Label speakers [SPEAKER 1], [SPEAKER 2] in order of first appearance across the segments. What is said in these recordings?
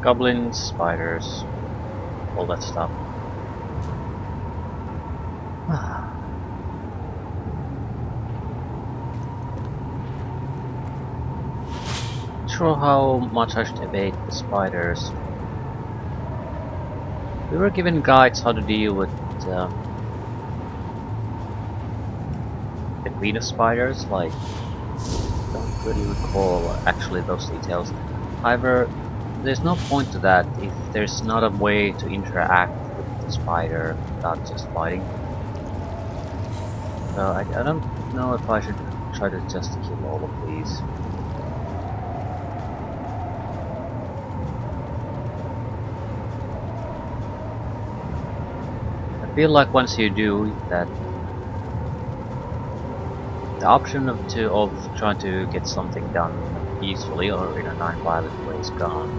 [SPEAKER 1] Goblins, spiders, all that stuff. Not sure how much I should evade the spiders. We were given guides how to deal with the queen of spiders, like, don't really recall actually those details. However, there's no point to that if there's not a way to interact with the spider without just fighting. So I don't know if I should try to just kill all of these. I feel like once you do that, the option of trying to get something done peacefully or in a non-violent way is gone.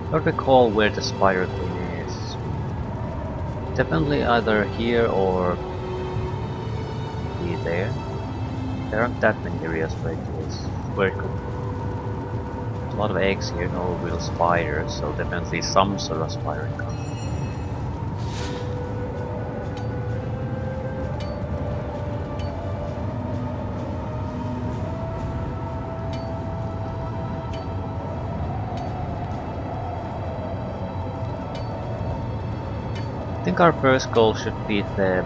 [SPEAKER 1] I don't recall where the spider queen is. Definitely either here or there. There aren't that many areas where it could. There's a lot of eggs here, no real spiders, so definitely some sort of spider income. I think our first goal should be the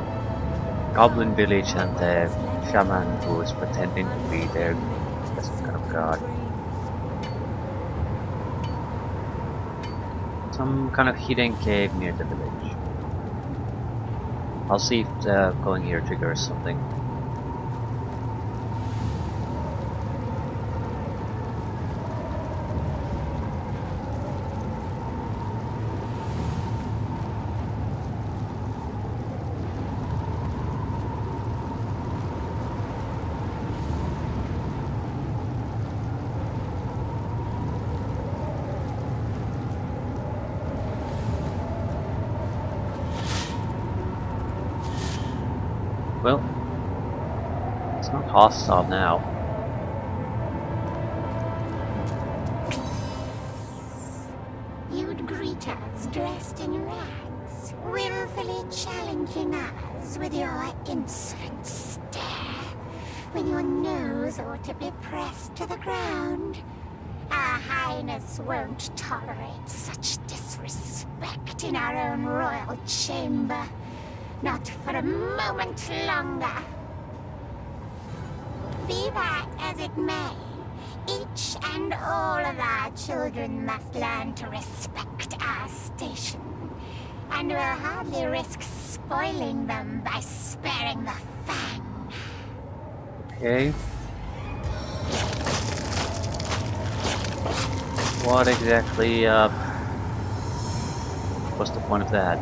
[SPEAKER 1] goblin village and the shaman who is pretending to be their some kind of god. Some kind of hidden cave near the village. I'll see if going here triggers something. Well, it's not hostile now.
[SPEAKER 2] You'd greet us dressed in rags, willfully challenging us with your insolent stare, when your nose ought to be pressed to the ground. Our Highness won't tolerate such disrespect in our own royal chamber. Not for a moment longer. Be that as it may, each and all of our children must learn to respect our station, and we'll hardly risk spoiling them by sparing the fang.
[SPEAKER 1] Okay. What exactly what's the point of that?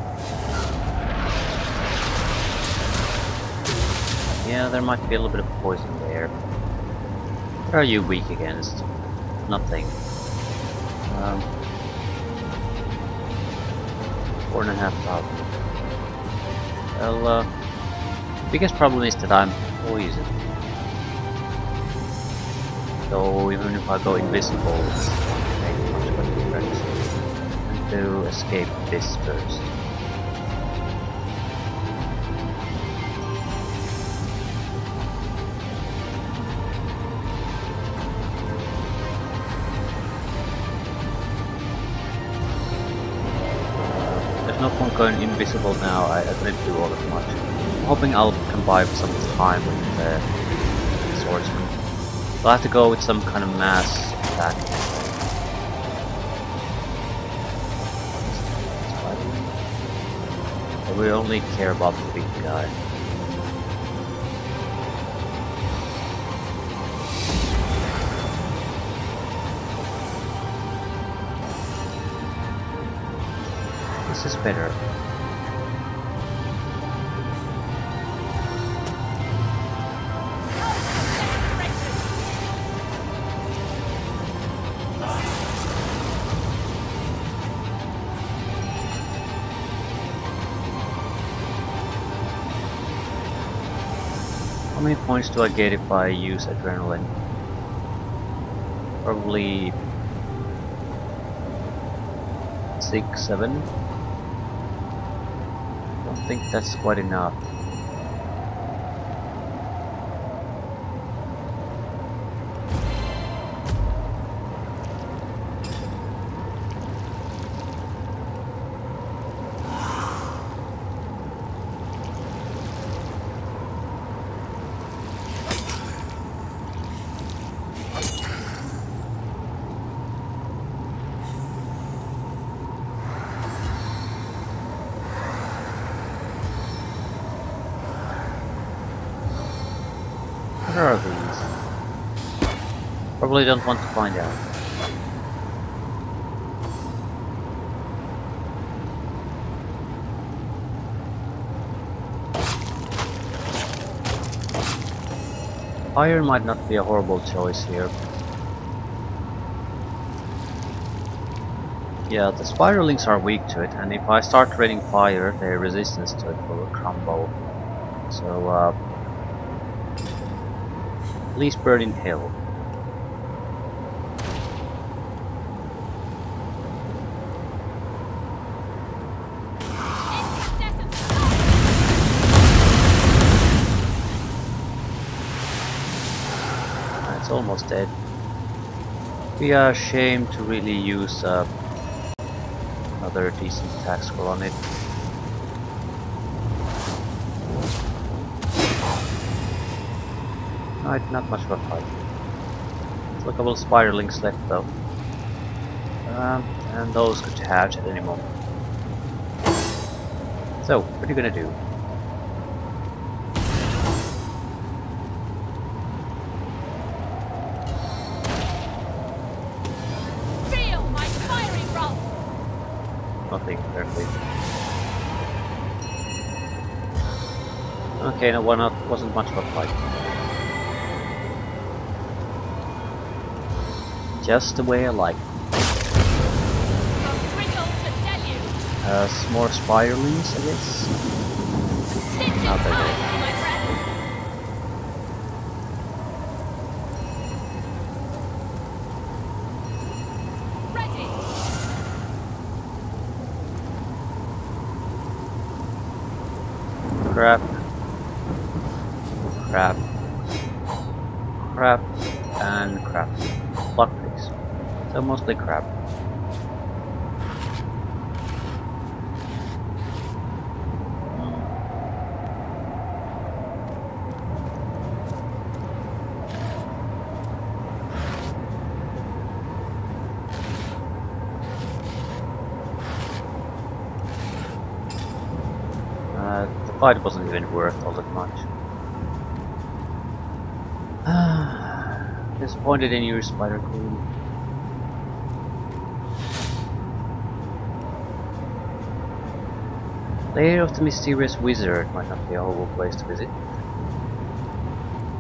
[SPEAKER 1] Yeah, there might be a little bit of poison there. What are you weak against? Nothing. 4,500. Well, biggest problem is that I'm poisoned. So even if I go invisible, it's not making much of a difference. And to escape this first. No point going invisible now, I didn't do all that much. I'm hoping I'll combine some time with the swordsman. I'll have to go with some kind of mass attack. But we only care about the big guy. This is better. How many points do I get if I use adrenaline? Probably 6, 7. Don't think that's quite enough. What are these? Probably don't want to find out. Fire might not be a horrible choice here. Yeah, the spiralings are weak to it, and if I start raining fire, their resistance to it will crumble. So, please burn in hell. It's almost dead. Be a shame to really use another decent attack scroll on it. Not much of a fight. It's a couple of spiralings left though. And those could hatch at any moment. So, what are you gonna do?
[SPEAKER 3] Feel my fiery wrath!
[SPEAKER 1] Nothing, apparently. Okay, no, wasn't much of a fight. Just the way I like it. More spiralings, I guess. Not that good. Crap. Crap. Crap. And crap. Block please. So mostly crap. The fight wasn't even worth all that much. Disappointed in you, Spider Queen. Lair of the Mysterious Wizard might not be a horrible place to visit.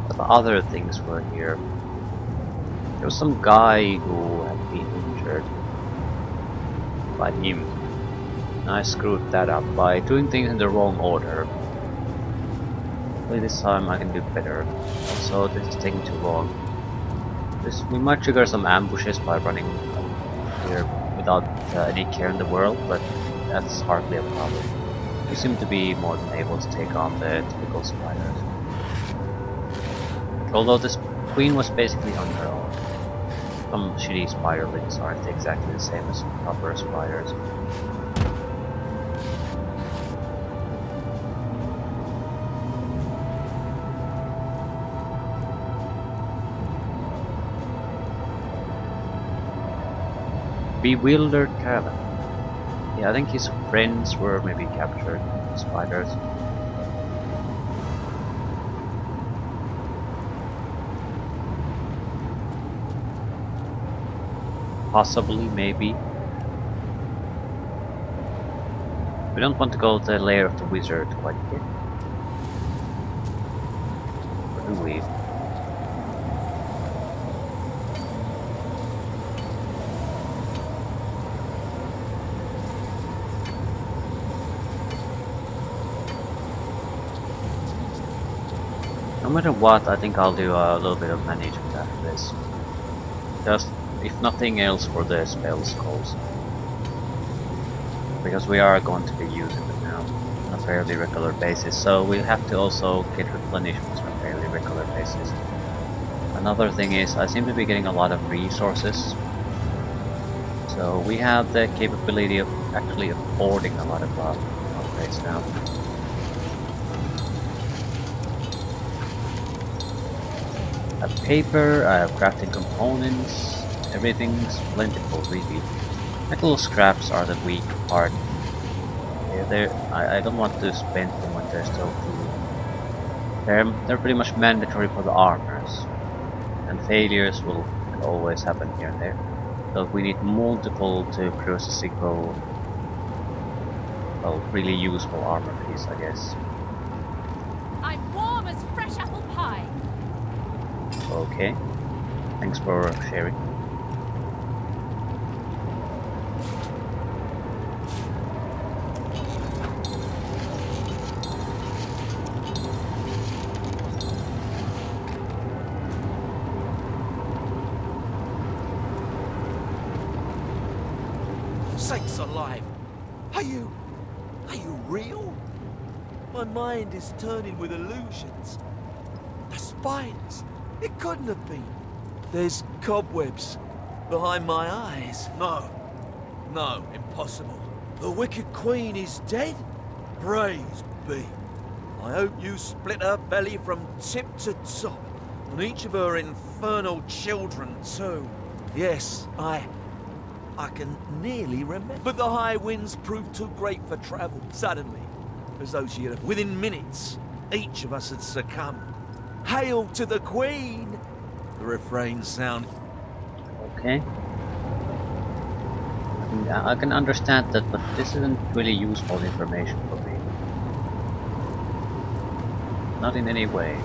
[SPEAKER 1] But the other things were here. There was some guy who had been injured by him. I screwed that up by doing things in the wrong order. Hopefully this time I can do better. Also, this is taking too long. We might trigger some ambushes by running here without any care in the world, but that's hardly a problem. We seem to be more than able to take on the typical spiders. Although this queen was basically on her own. Some shitty spiderlings aren't exactly the same as proper spiders. Bewildered Caravan. Yeah, I think his friends were maybe captured spiders. Possibly, maybe. We don't want to go to the lair of the wizard quite yet. Or do we? No matter what, I think I'll do a little bit of management after this. Just, if nothing else, for the spell scrolls. Because we are going to be using them now on a fairly regular basis, so we'll have to also get replenishments on a fairly regular basis. Another thing is, I seem to be getting a lot of resources, so we have the capability of actually affording a lot of upgrades now. I have paper, I have crafting components, everything's plentiful really. Metal scraps are the weak part. I don't want to spend them when they're still cheap. They're pretty much mandatory for the armors, and failures will always happen here and there. So we need multiple to produce a single, well, really useful armor piece, I guess.
[SPEAKER 3] I'm warm as fresh apple pie.
[SPEAKER 1] Okay, thanks for sharing.
[SPEAKER 4] Sakes alive! Are you real? My mind is turning with illusions. The spiders, it couldn't have been. There's cobwebs behind my eyes. No, impossible. The wicked queen is dead? Praise be. I hope you split her belly from tip to top, and each of her infernal children too. Yes, I can nearly remember. But the high winds proved too great for travel. Suddenly, as though she had, within minutes, each of us had succumbed. Hail to the Queen! The refrain sounded.
[SPEAKER 1] Okay. I can understand that, but this isn't really useful information for me. Not in any way.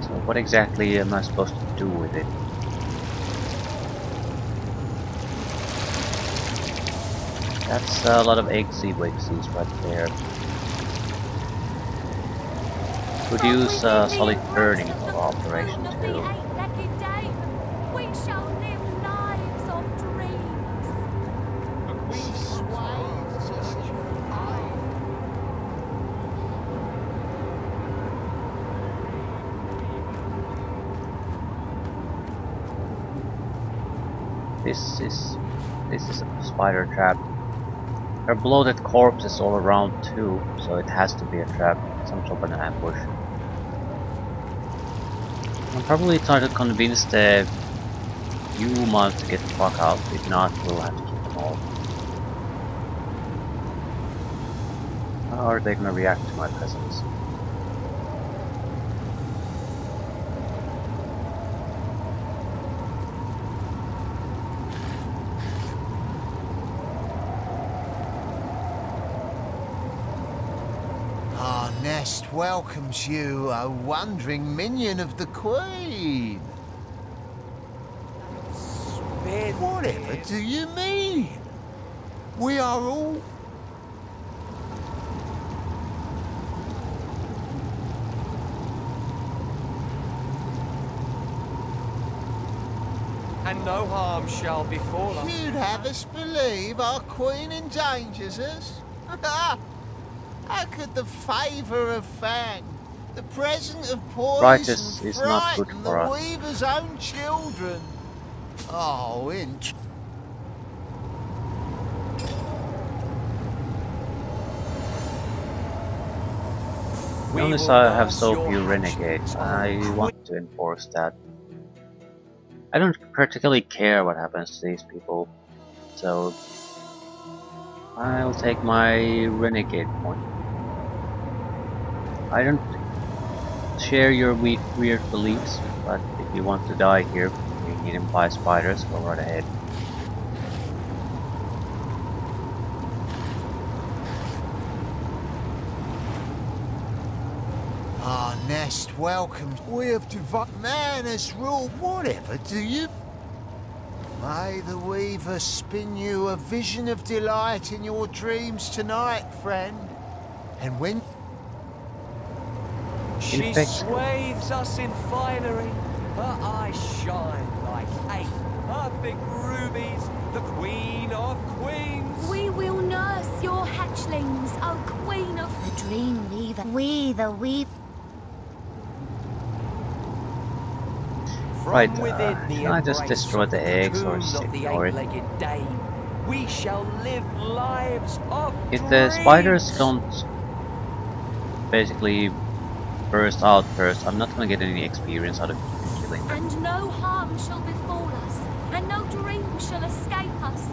[SPEAKER 1] So what exactly am I supposed to do with it? That's a lot of eggsy wigsies right there. Could use solid turning for operation too.
[SPEAKER 3] We shall live lives of dreams.
[SPEAKER 1] This is a spider trap. There are bloated corpses all around too, so it has to be a trap, some sort of an ambush. I'll probably try to convince the humans to get the fuck out. If not, we'll have to keep them all. How are they gonna react to my presence?
[SPEAKER 5] Our nest welcomes you, a wandering minion of the Queen. Whatever do you mean? We are all...
[SPEAKER 6] And no harm shall befall us.
[SPEAKER 5] You'd have us believe our Queen endangers us? How could the favour of Fang, the present of poison,
[SPEAKER 1] Righteous is not good
[SPEAKER 5] frighten
[SPEAKER 1] for
[SPEAKER 5] the
[SPEAKER 1] us.
[SPEAKER 5] Weaver's own children? Oh,
[SPEAKER 1] Notice I have so few renegades. I want to enforce that. I don't particularly care what happens to these people, so I'll take my renegade point. I don't share your weird beliefs, but if you want to die here, being eaten by spiders, go right ahead.
[SPEAKER 5] our nest welcomes. We have divine man as rule. Whatever do you? May the Weaver spin you a vision of delight in your dreams tonight, friend. And when
[SPEAKER 6] She
[SPEAKER 1] Infect.
[SPEAKER 6] swathes us in finery. Her eyes shine like eight perfect rubies, the queen of queens.
[SPEAKER 3] We will nurse your hatchlings, O Queen of...
[SPEAKER 2] The dream weaver. We the weave.
[SPEAKER 6] From
[SPEAKER 1] Right,
[SPEAKER 6] within the
[SPEAKER 1] can I just
[SPEAKER 6] embrace
[SPEAKER 1] destroy
[SPEAKER 6] of
[SPEAKER 1] the eggs or
[SPEAKER 6] cocoon
[SPEAKER 1] just
[SPEAKER 6] of the
[SPEAKER 1] ignore it?
[SPEAKER 6] eight-legged dame, we shall live lives of
[SPEAKER 1] If the spiders
[SPEAKER 6] dreams.
[SPEAKER 1] don't basically burst out first, I'm not gonna get any experience out of killing them.
[SPEAKER 3] And no harm shall befall us, and no dream shall escape us.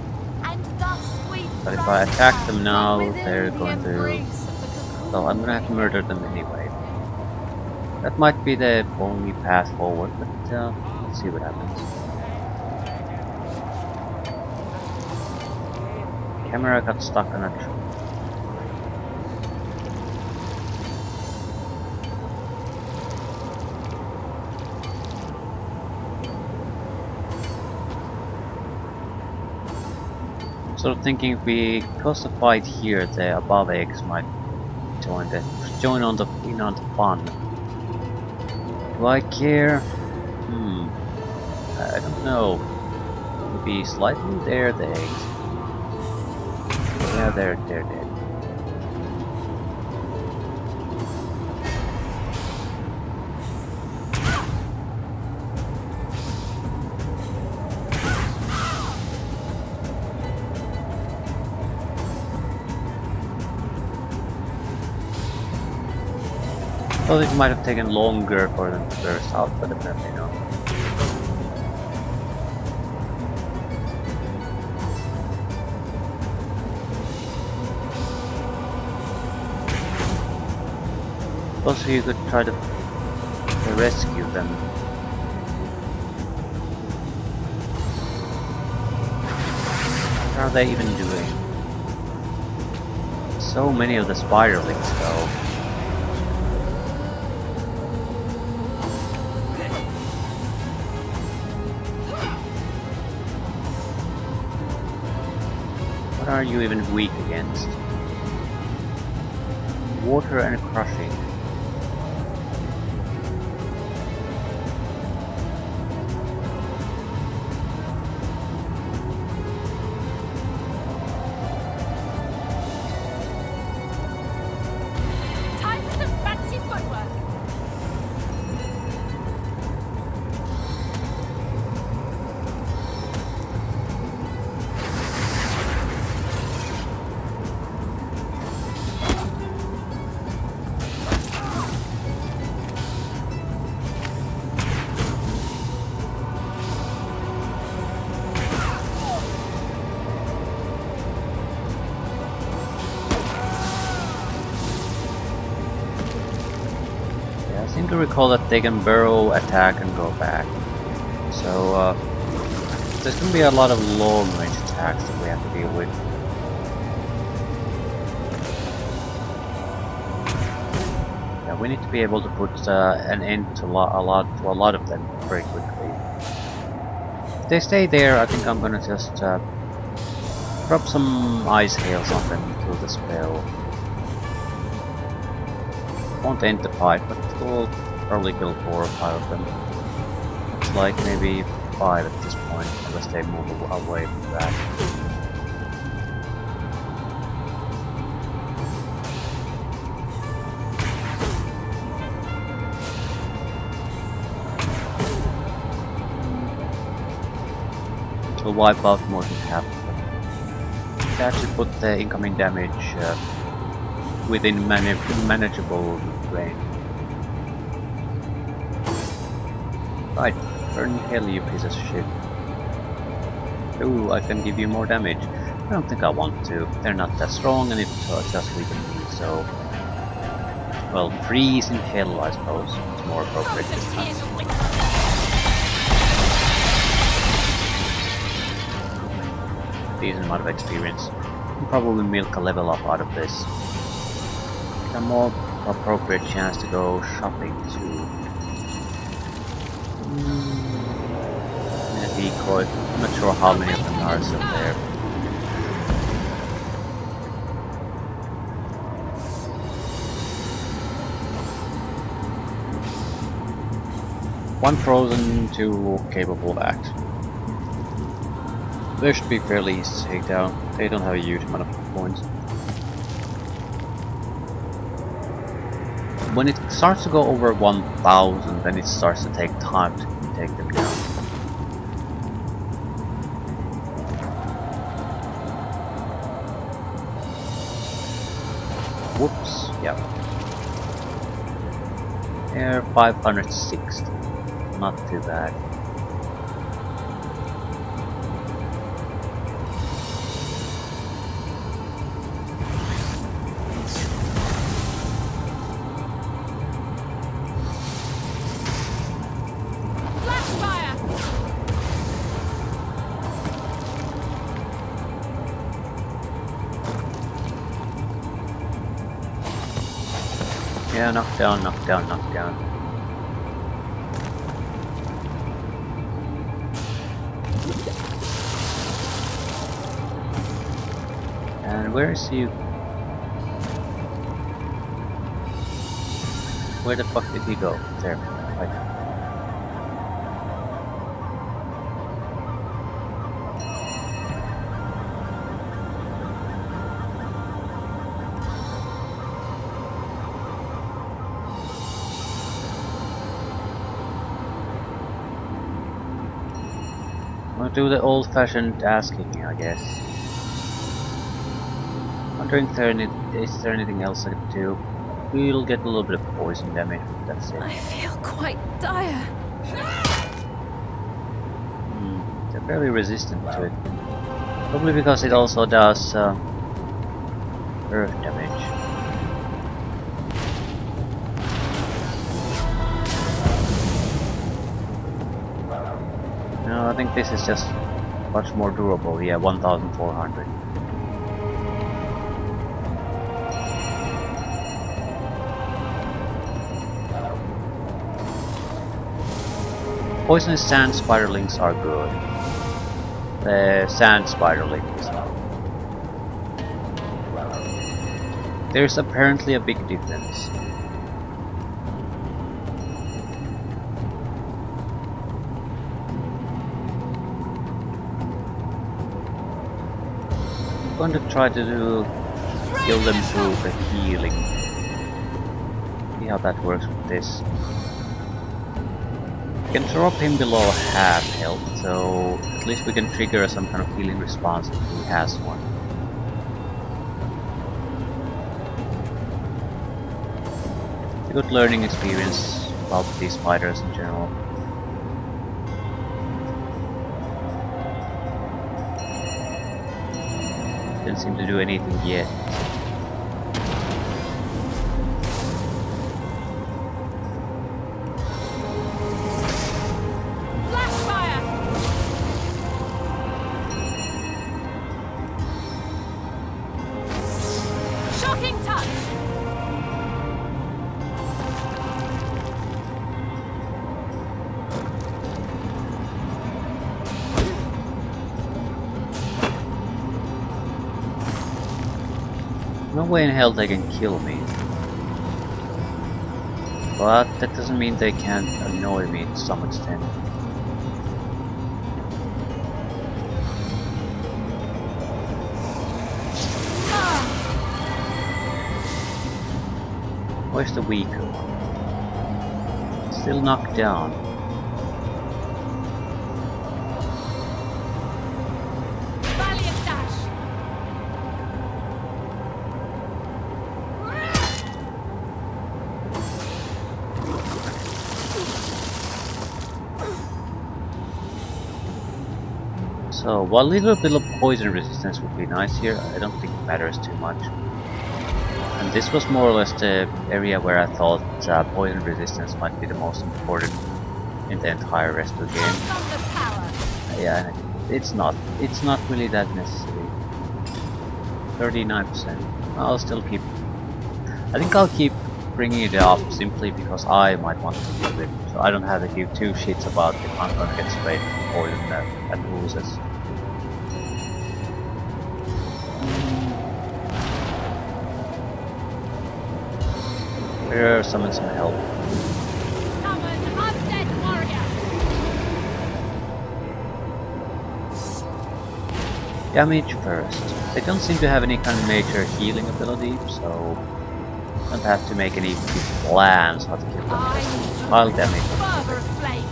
[SPEAKER 3] And thus we
[SPEAKER 1] But if I attack them
[SPEAKER 3] from
[SPEAKER 1] now,
[SPEAKER 3] within
[SPEAKER 1] they're
[SPEAKER 3] the
[SPEAKER 1] going to...
[SPEAKER 3] embrace of the cocoon.
[SPEAKER 1] Well, I'm gonna have to murder them anyway. That might be the only path forward, but let's see what happens. Camera got stuck on a tree. Sort of thinking if we cause a fight here, the above eggs might join on the fun. Do I care? I don't know. Maybe slightly there, the eggs. Yeah, they're dead. Thought it might have taken longer for them to burst out, but apparently not. Also, you could try to rescue them. What are they even doing? So many of the spiderlings, though. What are you even weak against? Water and crushing.
[SPEAKER 3] Time for some fancy footwork.
[SPEAKER 1] Yeah, I seem to recall that they can burrow, attack, and go back. So, there's gonna be a lot of long-range attacks that we have to deal with. Yeah, we need to be able to put an end to a lot of them very quickly. If they stay there, I think I'm gonna just drop some ice hails on them through the spell. Won't end the fight, but we'll probably kill 4 or 5 of them. It's like maybe 5 at this point, unless they move away from that. Which will wipe out more than half of them. They actually put the incoming damage within manageable range. Right, burn hell, you piece of shit. Ooh, I can give you more damage. I don't think I want to. They're not that strong, and it's just weaken me, so... Well, freeze in hell, I suppose. It's more appropriate this time. Decent amount of experience. I'll probably milk a level up out of this. A more appropriate chance to go shopping too. A decoy. I'm not sure how many of them are still there. One frozen, two capable of action. They should be fairly easy to take down. They don't have a huge amount of hit points. When it starts to go over 1000, then it starts to take time to take them down. Whoops, yeah. They're 560. Not too bad. Yeah, knock down, knock down, knock down. And where is you? Where the fuck did he go? There. Right. I'll do the old-fashioned ass-kicking, I guess. Wondering if is there anything else I could do? We'll get a little bit of poison damage, that's it.
[SPEAKER 3] I feel quite dire.
[SPEAKER 1] They're very resistant to it. Probably because it also does earth damage. No, I think this is just much more durable. Yeah, 1400. Poisonous sand spiderlings are good. The sand spiderling is not. There's apparently a big difference. I'm going to try to kill them through the healing. See how that works with this. We can drop him below half health, so at least we can trigger some kind of healing response if he has one. It's a good learning experience about these spiders in general. Didn't seem to do anything yet. No way in hell they can kill me. But that doesn't mean they can't annoy me to some extent. Where's the weaker one? Still knocked down. So, while a little bit of poison resistance would be nice here, I don't think it matters too much. And this was more or less the area where I thought poison resistance might be the most important in the entire rest of the game. Yeah, it's not really that necessary. 39%. I'll still keep... I think I'll keep bringing it up simply because I might want to do it. So I don't have to give two shits about if I'm gonna get sprayed with poison and oozes. Here, summon some help.
[SPEAKER 3] Summon undead warrior.
[SPEAKER 1] Damage first. They don't seem to have any kind of major healing ability, so don't have to make any big plans how to kill them. Just pile damage.
[SPEAKER 3] Father of flame.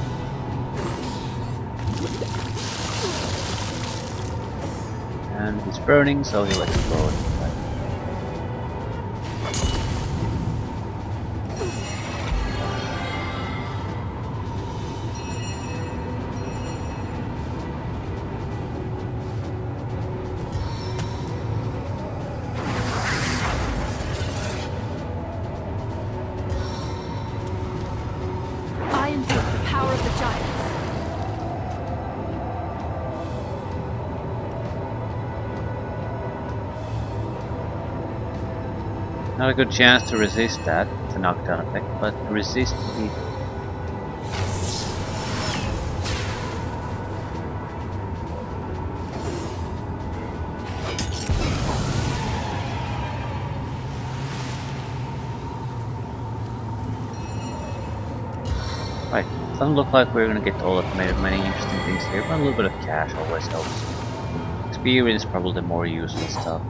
[SPEAKER 1] And he's burning, so he'll explode.
[SPEAKER 3] I invoke the power of the giants.
[SPEAKER 1] Not a good chance to resist that, the knockdown effect, but resist the... Right, doesn't look like we're gonna get all of many interesting things here, but a little bit of cash always helps. Experience is probably the more useful stuff.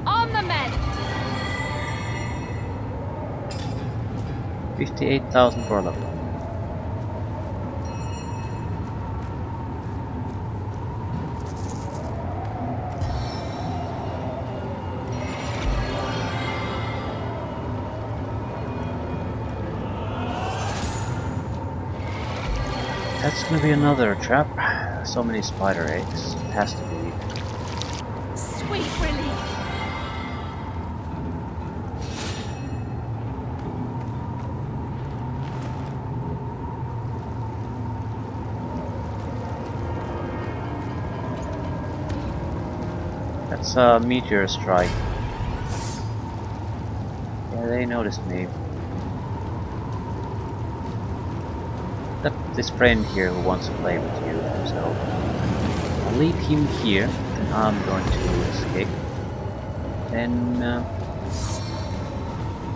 [SPEAKER 3] On the men.
[SPEAKER 1] 58,000 for a level. That's gonna be another trap. So many spider eggs. It has to be.
[SPEAKER 3] Sweet relief.
[SPEAKER 1] That's a meteor strike. Yeah, they noticed me. This friend here who wants to play with you, so I'll leave him here, and I'm going to escape. Then,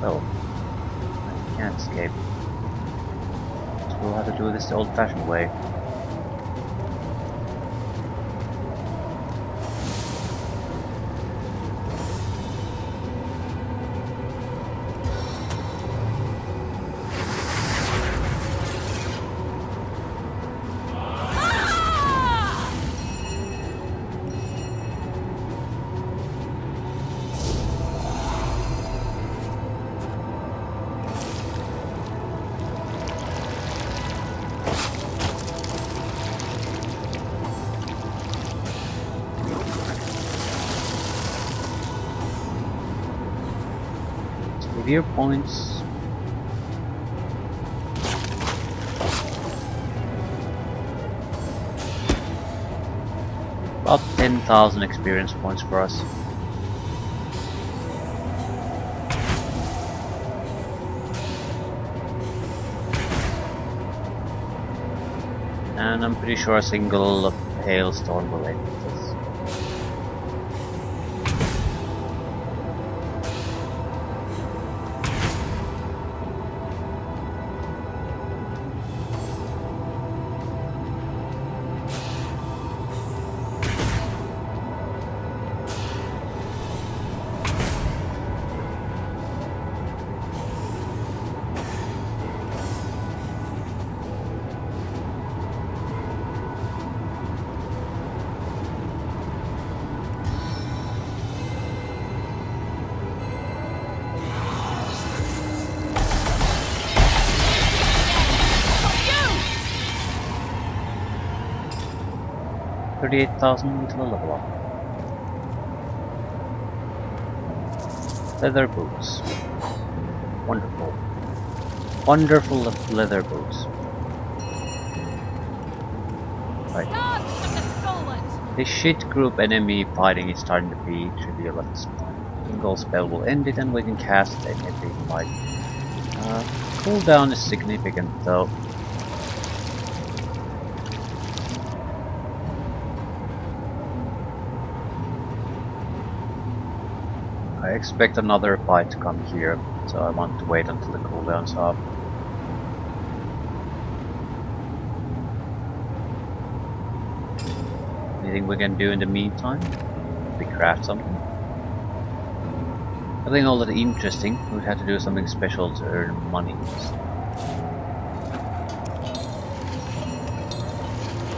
[SPEAKER 1] well, I can't escape. So we'll have to do this the old-fashioned way. Severe points. About 10,000 experience points for us. And I'm pretty sure a single hailstorm will end this. $38,000 until a level up. Leather boots. Wonderful. Wonderful leather boots. Right. The shit group enemy fighting is starting to be trivial at this point. Single spell will end it and we can cast it in every fight. Cooldown is significant though. I expect another fight to come here, so I want to wait until the cooldown's up. Anything we can do in the meantime? We craft something? Nothing all that interesting. We'd have to do something special to earn money.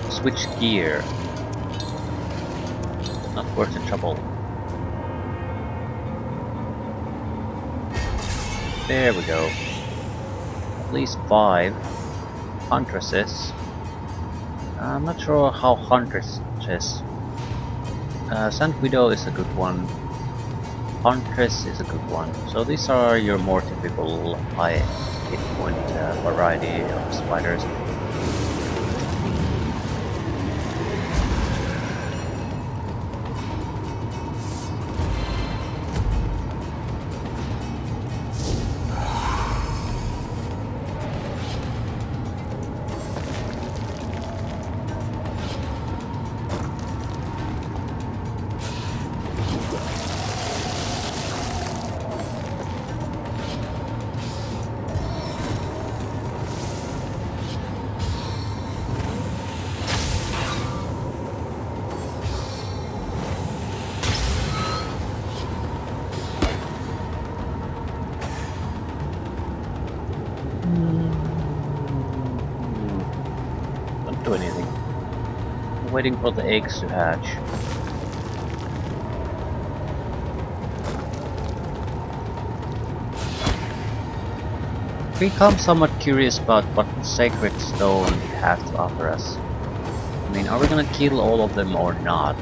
[SPEAKER 1] Switch gear. Not worth the trouble. There we go. At least 5 huntresses. I'm not sure how huntresses. Sand Widow is a good one. Huntress is a good one. So these are your more typical high hit point variety of spiders. Don't do anything. I'm waiting for the eggs to hatch. Become somewhat curious about what sacred stone you have to offer us. I mean, are we gonna kill all of them or not?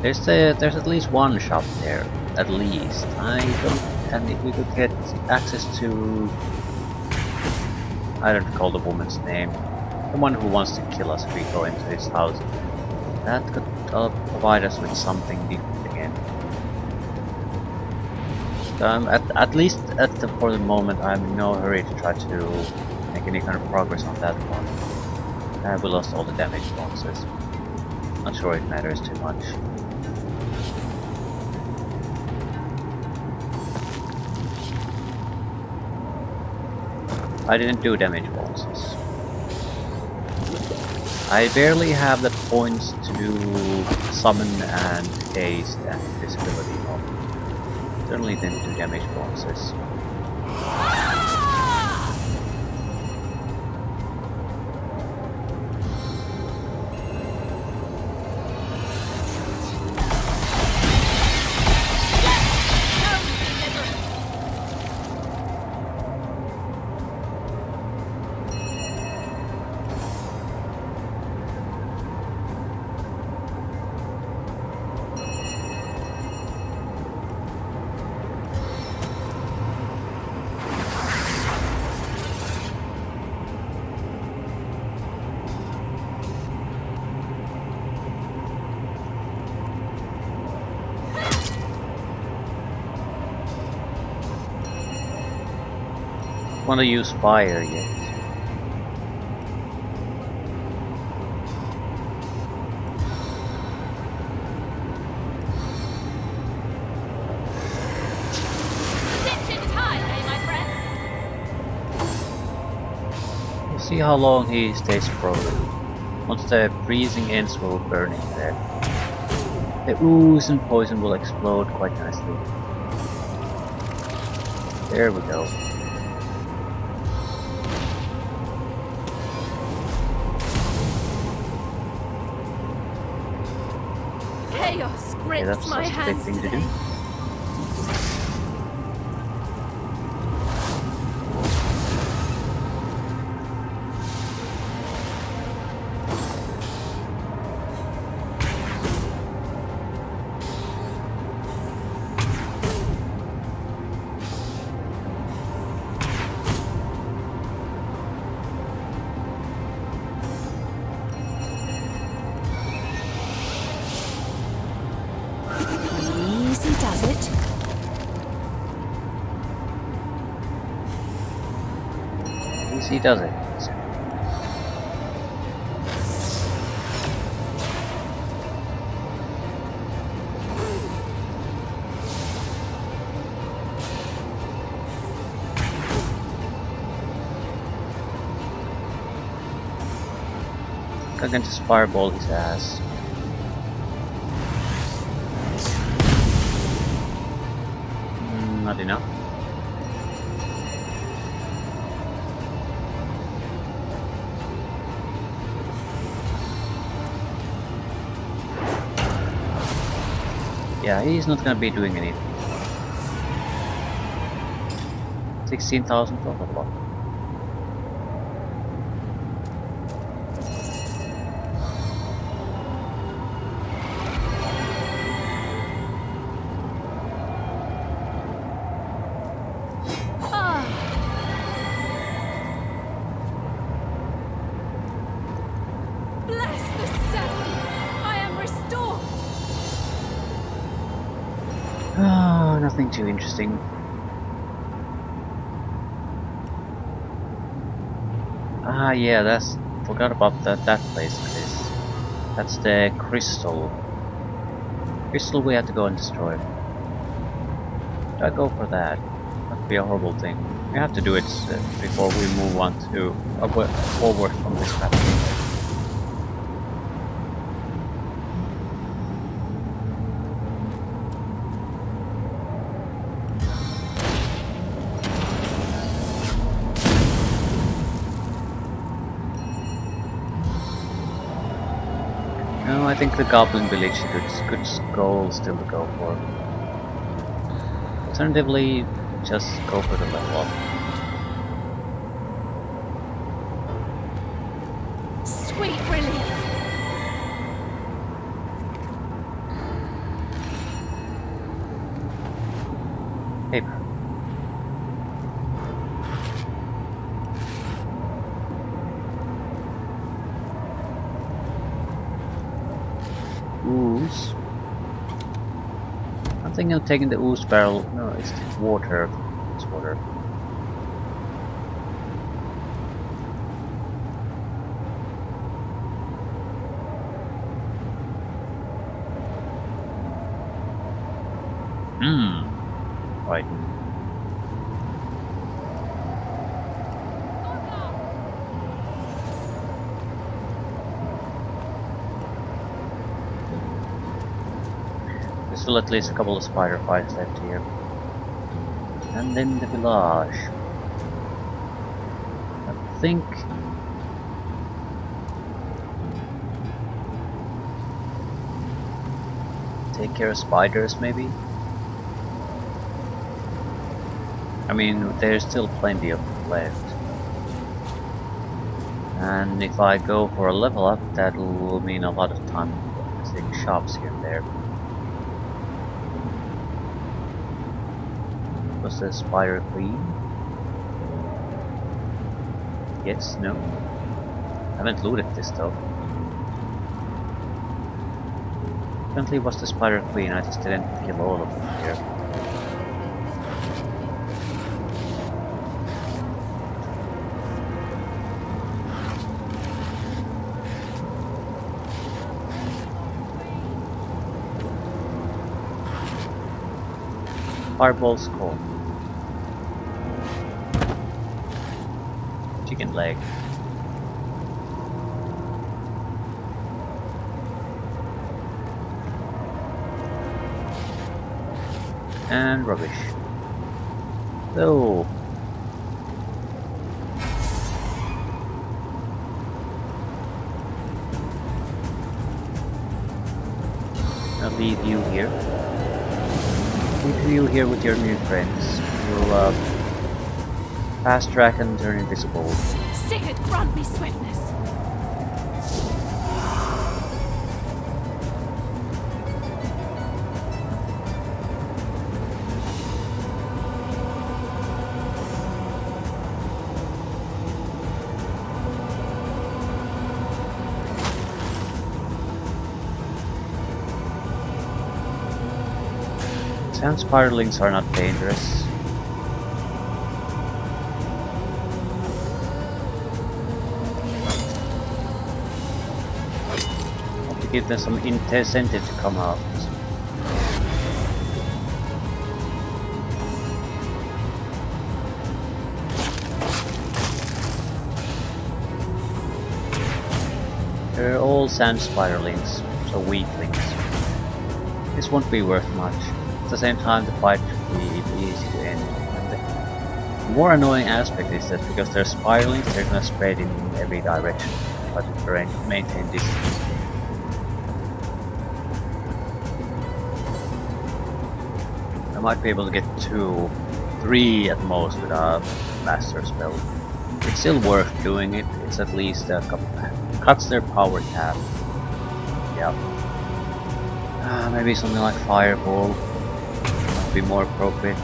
[SPEAKER 1] There's at least one shop there, at least. And if we could get access to, I don't recall the woman's name, the one who wants to kill us if we go into his house, that could provide us with something different again. At least for the moment, I'm in no hurry to try to make any kind of progress on that one. We lost all the damage bonuses. Not sure it matters too much. I didn't do damage bonuses. I barely have the points to do summon and haste and visibility on. Certainly didn't do damage bonuses. Want to use fire yet?
[SPEAKER 3] Stitch in time, eh, my friends?
[SPEAKER 1] We'll see how long he stays frozen. Once the freezing ends, we'll burn him there. The ooze and poison will explode quite nicely. There we go.
[SPEAKER 3] Chaos grips
[SPEAKER 1] That's
[SPEAKER 3] my
[SPEAKER 1] such a big
[SPEAKER 3] hands
[SPEAKER 1] thing to
[SPEAKER 3] today.
[SPEAKER 1] do.
[SPEAKER 3] Easy does it.
[SPEAKER 1] Easy does it. I can just fireball his ass. Not enough. Yeah, he's not gonna be doing anything. 16,000 total loss.
[SPEAKER 3] Bless the Seven! I am restored!
[SPEAKER 1] Ah, nothing too interesting. Ah, yeah, that's forgot about that place, Chris. That's the crystal. Crystal we have to go and destroy. Should I go for that? That'd be a horrible thing. We have to do it before we move on to forward from this battle. No, I think the Goblin Village is a good goal still to go for. Alternatively, just go for the level up.
[SPEAKER 3] Sweet relief!
[SPEAKER 1] Paper. Ooze. I'm thinking of taking the ooze barrel. No, it's water. It's water. Right. There's still at least a couple of spider fights left here. And then the village. I think... take care of spiders, maybe? I mean, there's still plenty of them left. And if I go for a level up, that will mean a lot of time visiting shops here and there. Was the Spider Queen? Yes, no. I haven't looted this though. Apparently it was the Spider Queen, I just didn't kill all of them here. Fireball skull. Chicken leg. And rubbish. So I'll leave you here. Leave you here with your new friends. You'll fast track and turn invisible.
[SPEAKER 3] Sigurd, grant me swiftness!
[SPEAKER 1] Sand spiderlings are not dangerous. Have to give them some incentive to come out. They're all sand spiderlings, so weaklings. This won't be worth much. At the same time, the fight should be easy to end. And the more annoying aspect is that because they're spiralings, they're gonna spread in every direction. But to maintain distance. I might be able to get 2, 3 at most with a master spell. It's still worth doing it. It's at least cuts their power cap. Yeah. Maybe something like Fireball might be more appropriate.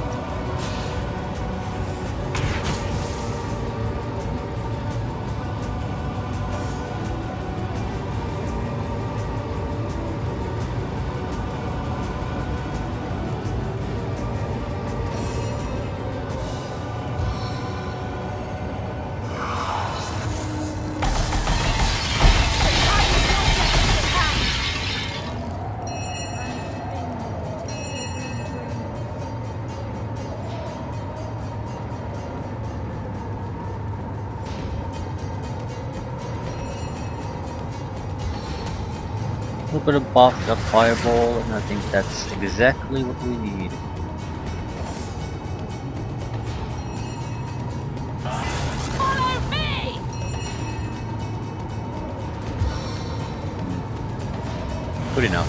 [SPEAKER 1] A little bit of buffed up Fireball, and I think that's exactly what we need.
[SPEAKER 3] Follow me!
[SPEAKER 1] Good enough.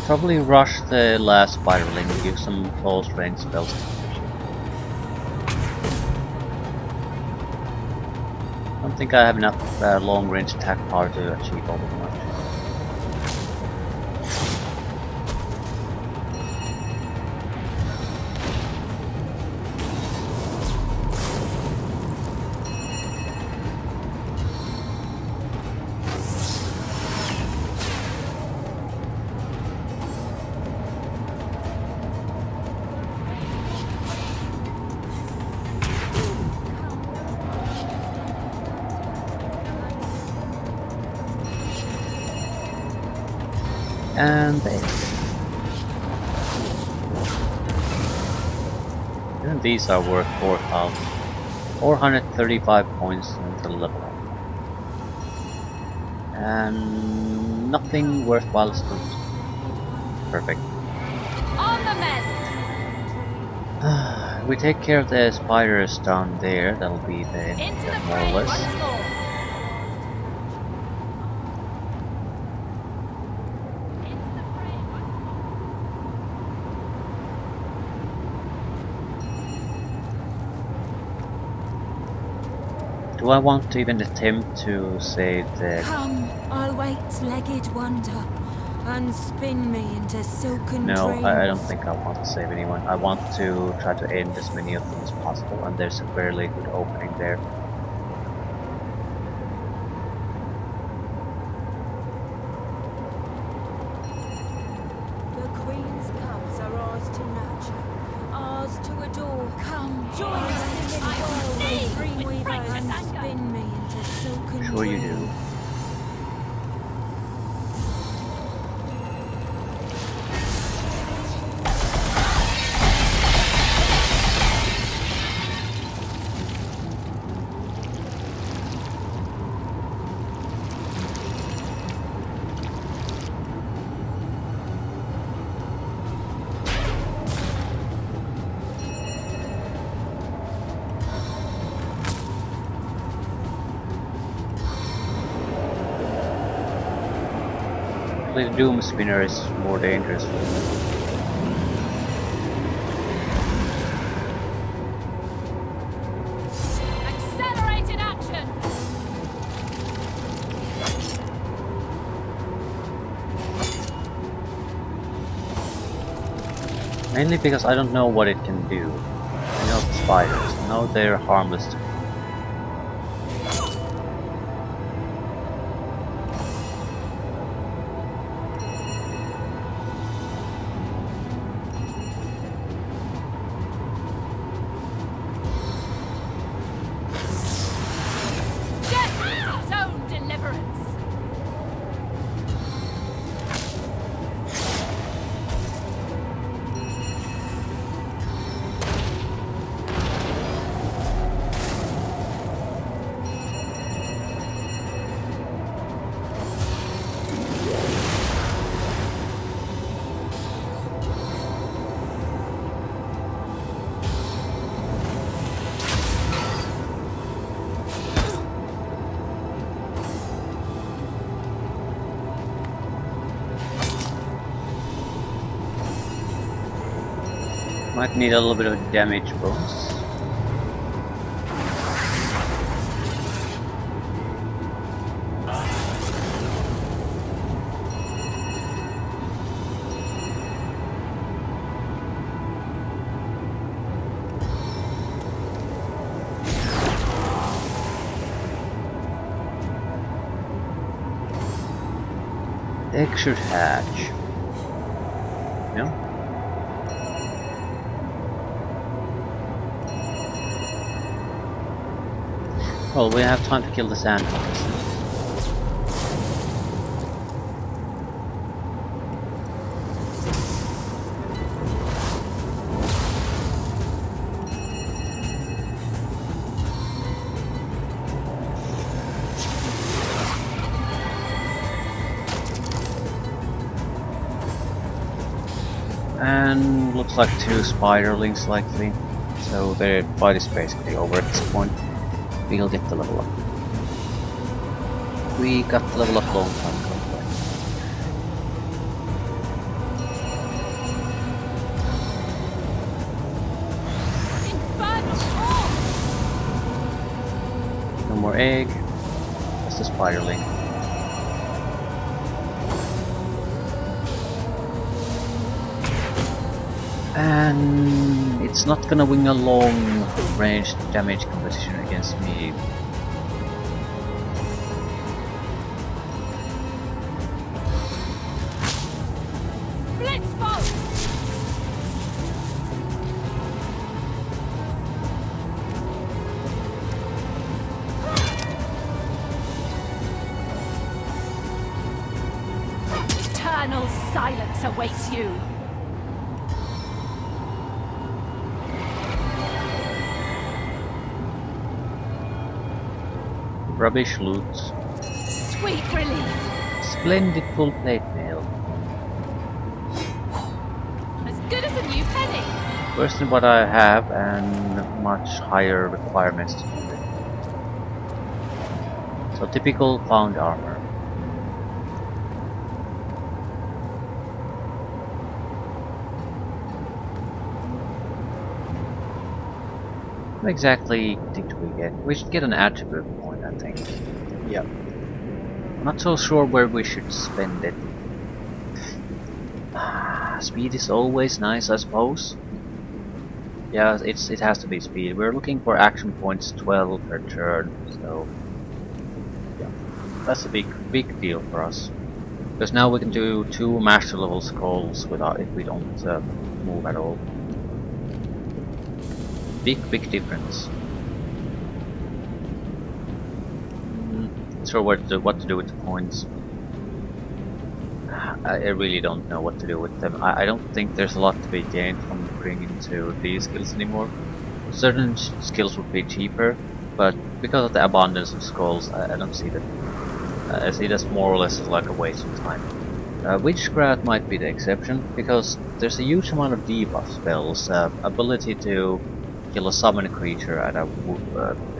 [SPEAKER 1] Probably rush the last spiraling and give some close range spells to finish it. I don't think I have enough long range attack power to achieve all that much. And there. And these are worth 4,435 points until level up. And nothing worthwhile is good. Perfect.
[SPEAKER 3] On the mend!
[SPEAKER 1] We take care of the spiders down there, that'll be the end
[SPEAKER 3] Into the
[SPEAKER 1] more or
[SPEAKER 3] fray
[SPEAKER 1] less.
[SPEAKER 3] once more!
[SPEAKER 1] Do I want to even attempt to save the...
[SPEAKER 7] Come, I'll wait, legged wonder, and spin me into silken
[SPEAKER 1] No,
[SPEAKER 7] dreams.
[SPEAKER 1] I don't think I want to save anyone. I want to try to end as many of them as possible, and there's a fairly good opening there.
[SPEAKER 7] The Queen's cubs are ours to nurture, ours to adore. Come, join us in the dreamweaver and spin me into silken
[SPEAKER 1] Sure you
[SPEAKER 7] dreams.
[SPEAKER 1] do. The Doom Spinner is more dangerous for me.
[SPEAKER 3] Accelerated action!
[SPEAKER 1] Mainly because I don't know what it can do. I know the spiders. I know they're harmless to me.
[SPEAKER 3] Death is its own deliverance.
[SPEAKER 1] Might need a little bit of damage bonus. Egg should hatch. No? Well, we have time to kill the sandhoppers. And looks like 2 spiderlings likely. So their fight is basically over at this point. We'll get the level up. We got the level up long time ago. No more egg. That's the spiderling. And it's not gonna win a long range damage competition against me.
[SPEAKER 3] Blitzbolt! Eternal silence awaits you.
[SPEAKER 1] Rubbish loot.
[SPEAKER 3] Sweet relief.
[SPEAKER 1] Splendid full plate mail.
[SPEAKER 3] As good as a new penny.
[SPEAKER 1] Worse than what I have and much higher requirements to do it. So typical found armor. What exactly did we get? We should get an attribute point, I think. Yep. Not so sure where we should spend it. Speed is always nice, I suppose. Yeah, it has to be speed. We're looking for action points 12 per turn, so yeah, that's a big deal for us. Because now we can do 2 master level scrolls without if we don't move at all. Big difference. Not sure what to do with the points. I really don't know what to do with them. I don't think there's a lot to be gained from bringing to these skills anymore. Certain skills would be cheaper, but because of the abundance of scrolls, I don't see that. I see that's more or less like a waste of time. Witchcraft might be the exception, because there's a huge amount of debuff spells, ability to kill a summon creature at a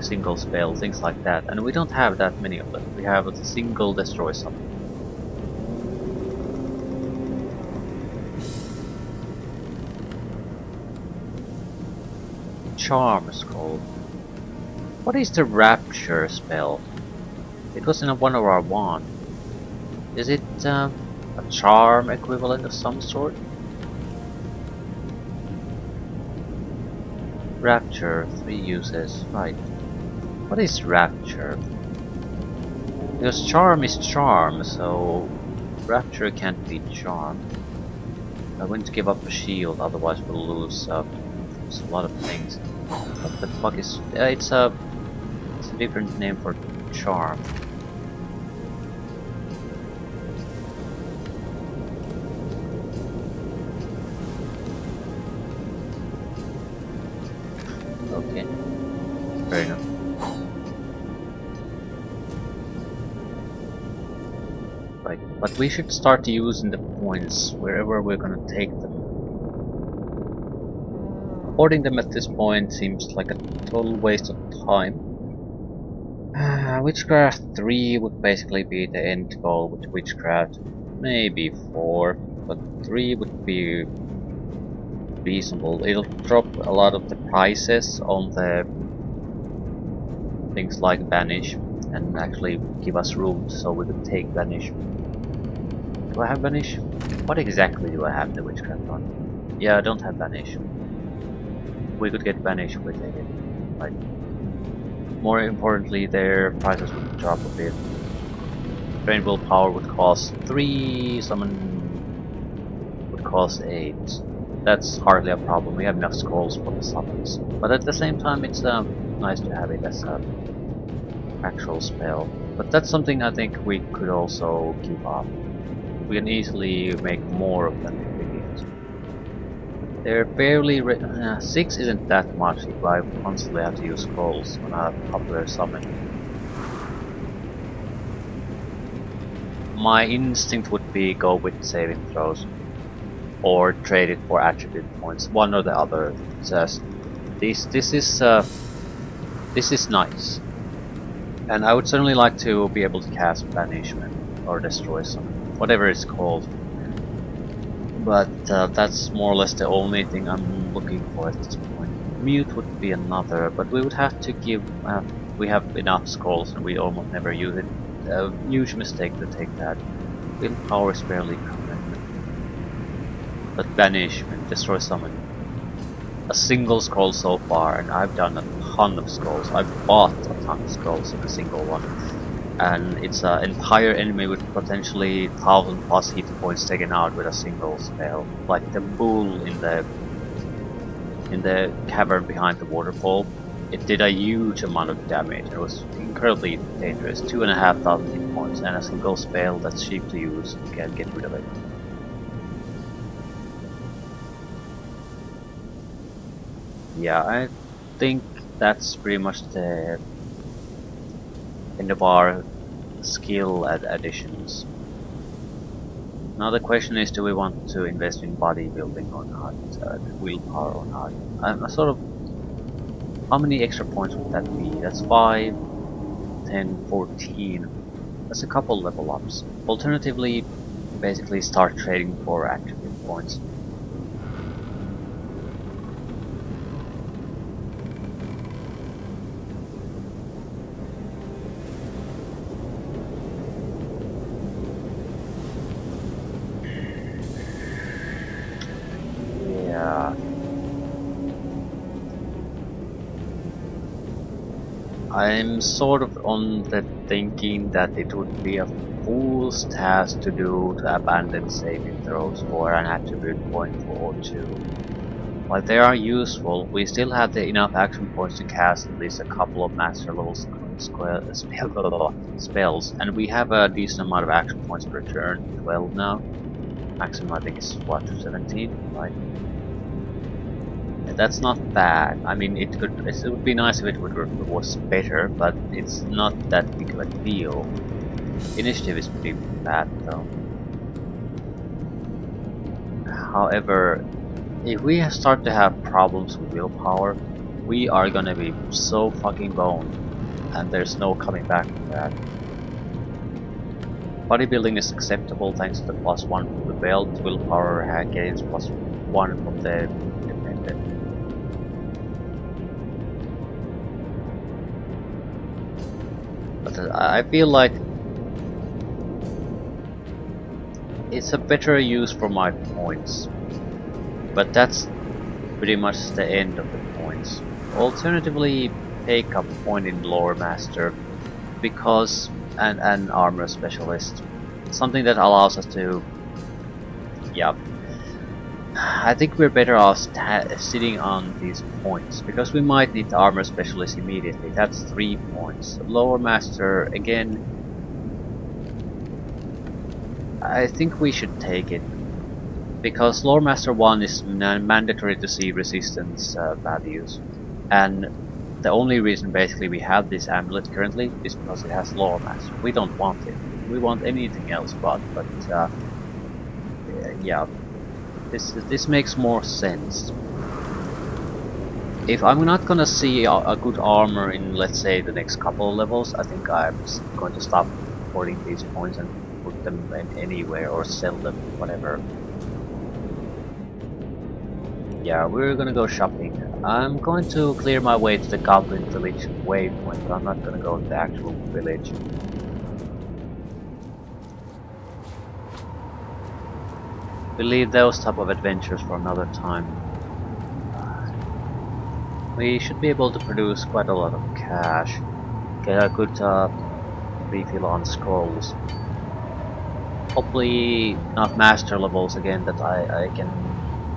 [SPEAKER 1] single spell, things like that, and we don't have that many of them. We have a single destroy summon. Charm scroll. What is the rapture spell? It was in one of our wand. Is it a charm equivalent of some sort? Rapture, 3 uses. Right. What is Rapture? Because Charm is Charm, so Rapture can't be Charm. I'm going to give up a shield, otherwise we'll lose a lot of things. What the fuck is... it's a different name for Charm. Okay. Fair enough. Right, but we should start using the points wherever we're gonna take them. Hoarding them at this point seems like a total waste of time. Witchcraft 3 would basically be the end goal with Witchcraft. Maybe 4, but 3 would be reasonable. It'll drop a lot of the prices on the things like Banish and actually give us room so we could take Banish. Do I have Banish? What exactly do I have the Witchcraft on? Yeah, I don't have Banish. We could get Banish with it. Right. More importantly, their prices would drop a bit. Drain Willpower would cost 3, Summon would cost 8. That's hardly a problem, we have enough scrolls for the summons. But at the same time, it's nice to have it as an actual spell. But that's something I think we could also keep up. We can easily make more of them if we need to. They're barely 6 isn't that much if I constantly have to use scrolls on a popular summon. My instinct would be go with saving throws or trade it for attribute points, one or the other. Says this is nice, and I would certainly like to be able to cast Banishment or Destroy Summon, whatever it's called. But that's more or less the only thing I'm looking for at this point. Mute would be another, but we would have to give... we have enough scrolls and we almost never use it. A huge mistake to take that. Willpower is barely common. But Banishment, Destroy Summon. A single scroll so far, and I've done a ton of scrolls. I've bought a ton of scrolls in a single one. And it's an entire enemy with potentially 1000 plus hit points taken out with a single spell. Like the bull in the cavern behind the waterfall. It did a huge amount of damage. It was incredibly dangerous. 2500 hit points and a single spell that's cheap to use. You can't get rid of it. Yeah, I think that's pretty much the end of our skill additions. Now the question is, do we want to invest in bodybuilding or not, willpower or not? I'm sort of... how many extra points would that be? That's 5, 10, 14. That's a couple level ups. Alternatively, basically start trading for attribute points. I'm sort of on the thinking that it would be a fool's task to do to abandon saving throws for an attribute point or 2. While they are useful, we still have enough action points to cast at least a couple of master level spells, and we have a decent amount of action points per turn, 12 now. Maximum I think is what, 17, right? That's not bad. I mean, it would be nice if it was better, but it's not that big of a deal. Initiative is pretty bad though. However, if we start to have problems with willpower, we are gonna be so fucking boned, and there's no coming back from that. Bodybuilding is acceptable thanks to the +1 from the belt. Willpower gains +1 from the dependent. But I feel like it's a better use for my points. But that's pretty much the end of the points. Alternatively, take a point in Lore Master because an armor specialist, something that allows us to, yeah. I think we're better off sitting on these points because we might need the armor specialist immediately. That's 3 points. Lore Master again. I think we should take it because Lore Master 1 is mandatory to see resistance values, and the only reason basically we have this amulet currently is because it has Lore Master. We don't want it. We want anything else but yeah, this makes more sense. If I'm not gonna see a good armor in, let's say, the next couple of levels, I think I'm going to stop hoarding these points and put them in anywhere or sell them, whatever. Yeah, we're gonna go shopping. I'm going to clear my way to the Goblin Village waypoint, but I'm not gonna go to the actual village. We'll leave those type of adventures for another time. We should be able to produce quite a lot of cash. Get a good refill on scrolls. Hopefully enough master levels again that I can,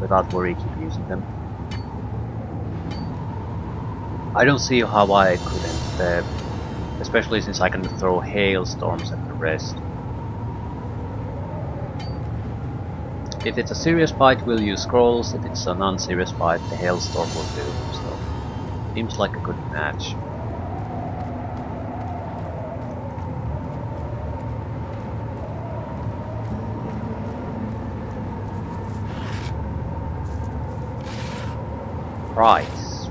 [SPEAKER 1] without worry, keep using them. I don't see how I couldn't, especially since I can throw hailstorms at the rest. If it's a serious fight, we'll use scrolls. If it's a non-serious fight, the hailstorm will do. So, seems like a good match. Price.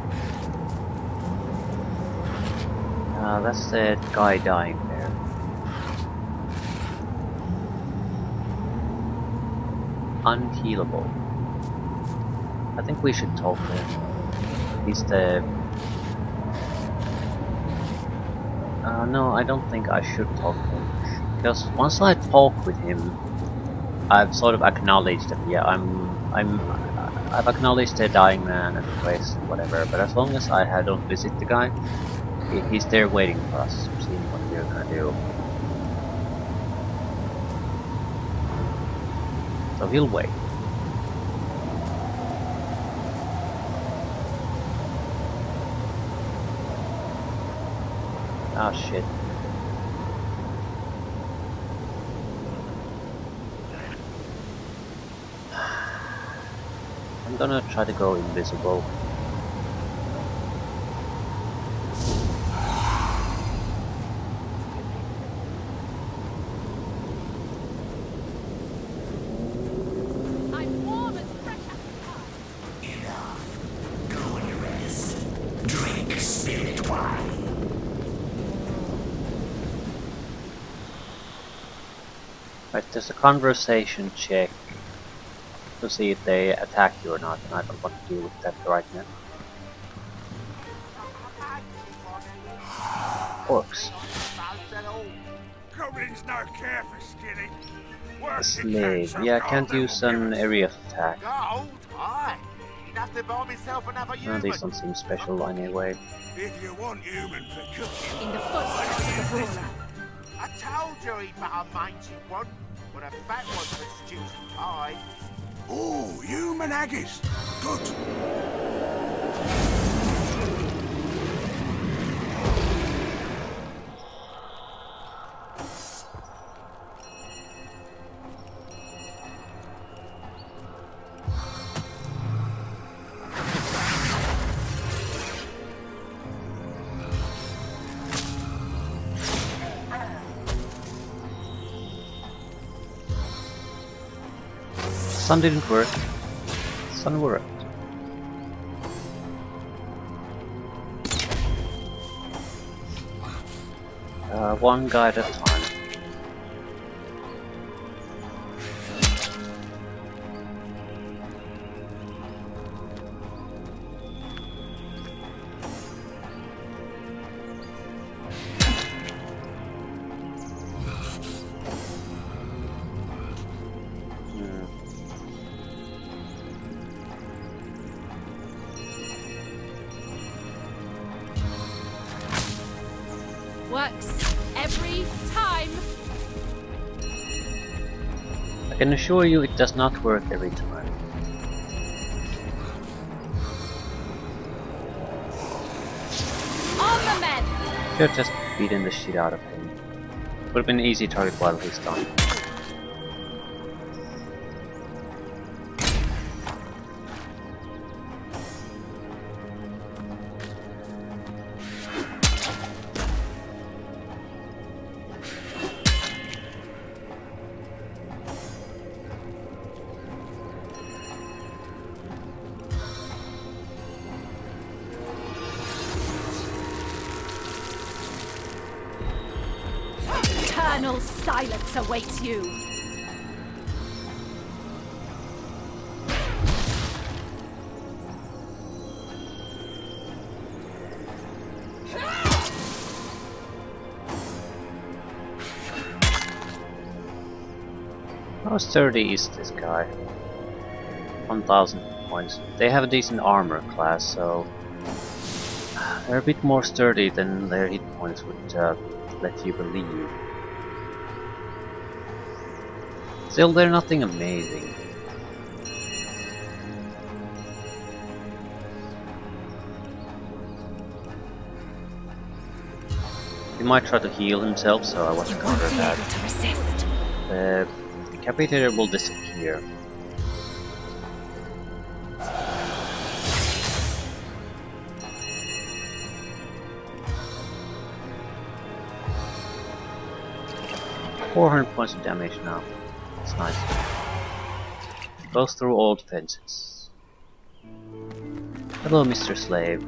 [SPEAKER 1] That's the guy dying there. Unhealable. I think we should talk to him. He's the... no, I don't think I should talk to him. Because once I talk with him, I've sort of acknowledged that, yeah, I've acknowledged the dying man and the quest and whatever, but as long as I don't visit the guy, he's there waiting for us, seeing what we're gonna do. So he'll wait. Ah, shit. I'm gonna try to go invisible. Right, there's a conversation check to see if they attack you or not, and I don't want to deal with that right now. Orcs. A slave. Yeah, I can't use an area of attack. No, these don't seem special anyway.
[SPEAKER 8] If you want human for cooking.
[SPEAKER 3] In the footsteps of the brawler.
[SPEAKER 9] I told you he'd but a mangy one, but a fat one for stews and pie.
[SPEAKER 8] Oh, human haggis. Good.
[SPEAKER 1] Sun didn't work. Sun worked. One guy at a time.
[SPEAKER 3] Works every time.
[SPEAKER 1] I can assure you it does not work every time.
[SPEAKER 3] On the men!
[SPEAKER 1] Should have just beaten the shit out of him. Would have been an easy target while he's done.
[SPEAKER 3] Eternal silence awaits you.
[SPEAKER 1] How sturdy is this guy? 1000 points. They have a decent armor class, so they're a bit more sturdy than their hit points would let you believe. Still, they're nothing amazing. He might try to heal himself, so I wasn't
[SPEAKER 3] You won't
[SPEAKER 1] worried
[SPEAKER 3] be
[SPEAKER 1] that.
[SPEAKER 3] able to resist.
[SPEAKER 1] The Decapitator will disappear. .400 points of damage now. It's nice. Goes through all defenses. Hello, Mr. Slave.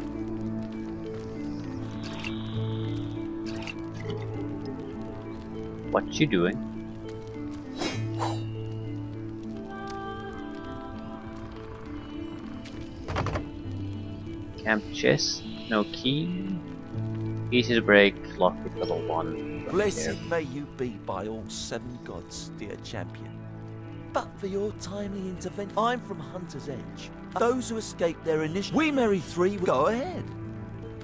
[SPEAKER 1] What you doing? Camp chest, no key. Easy to break, lockpick level 1.
[SPEAKER 4] Blessed may you be by all 7 gods, dear champion. But for your timely intervention, I'm from Hunter's Edge. Those who escaped their initial... We merry 3 go ahead.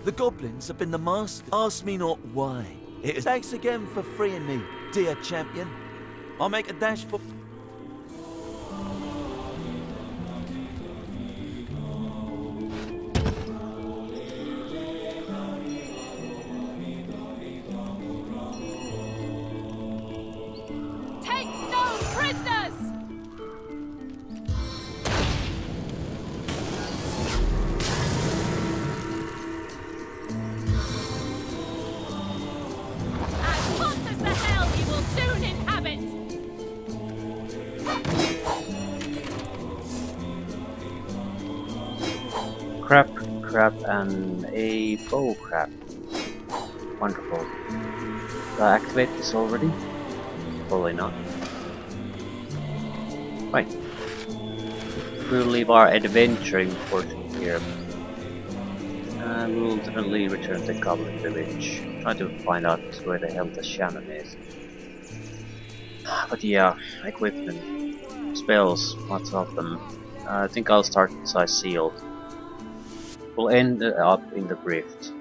[SPEAKER 4] The goblins have been the master. Ask me not why. It is thanks again for freeing me, dear champion. I'll make a dash for...
[SPEAKER 3] Take no prisoners! As hot as the hell he will soon inhabit!
[SPEAKER 1] Crap, crap, and a bow crap. Wonderful. Did I activate this already? Probably not. Right. We'll leave our adventuring portion here. And we'll definitely return to Goblin Village. Try to find out where the hell the Shannon is. But yeah, equipment. Spells, lots of them. I think I'll start with size sealed. We'll end up in the Rift.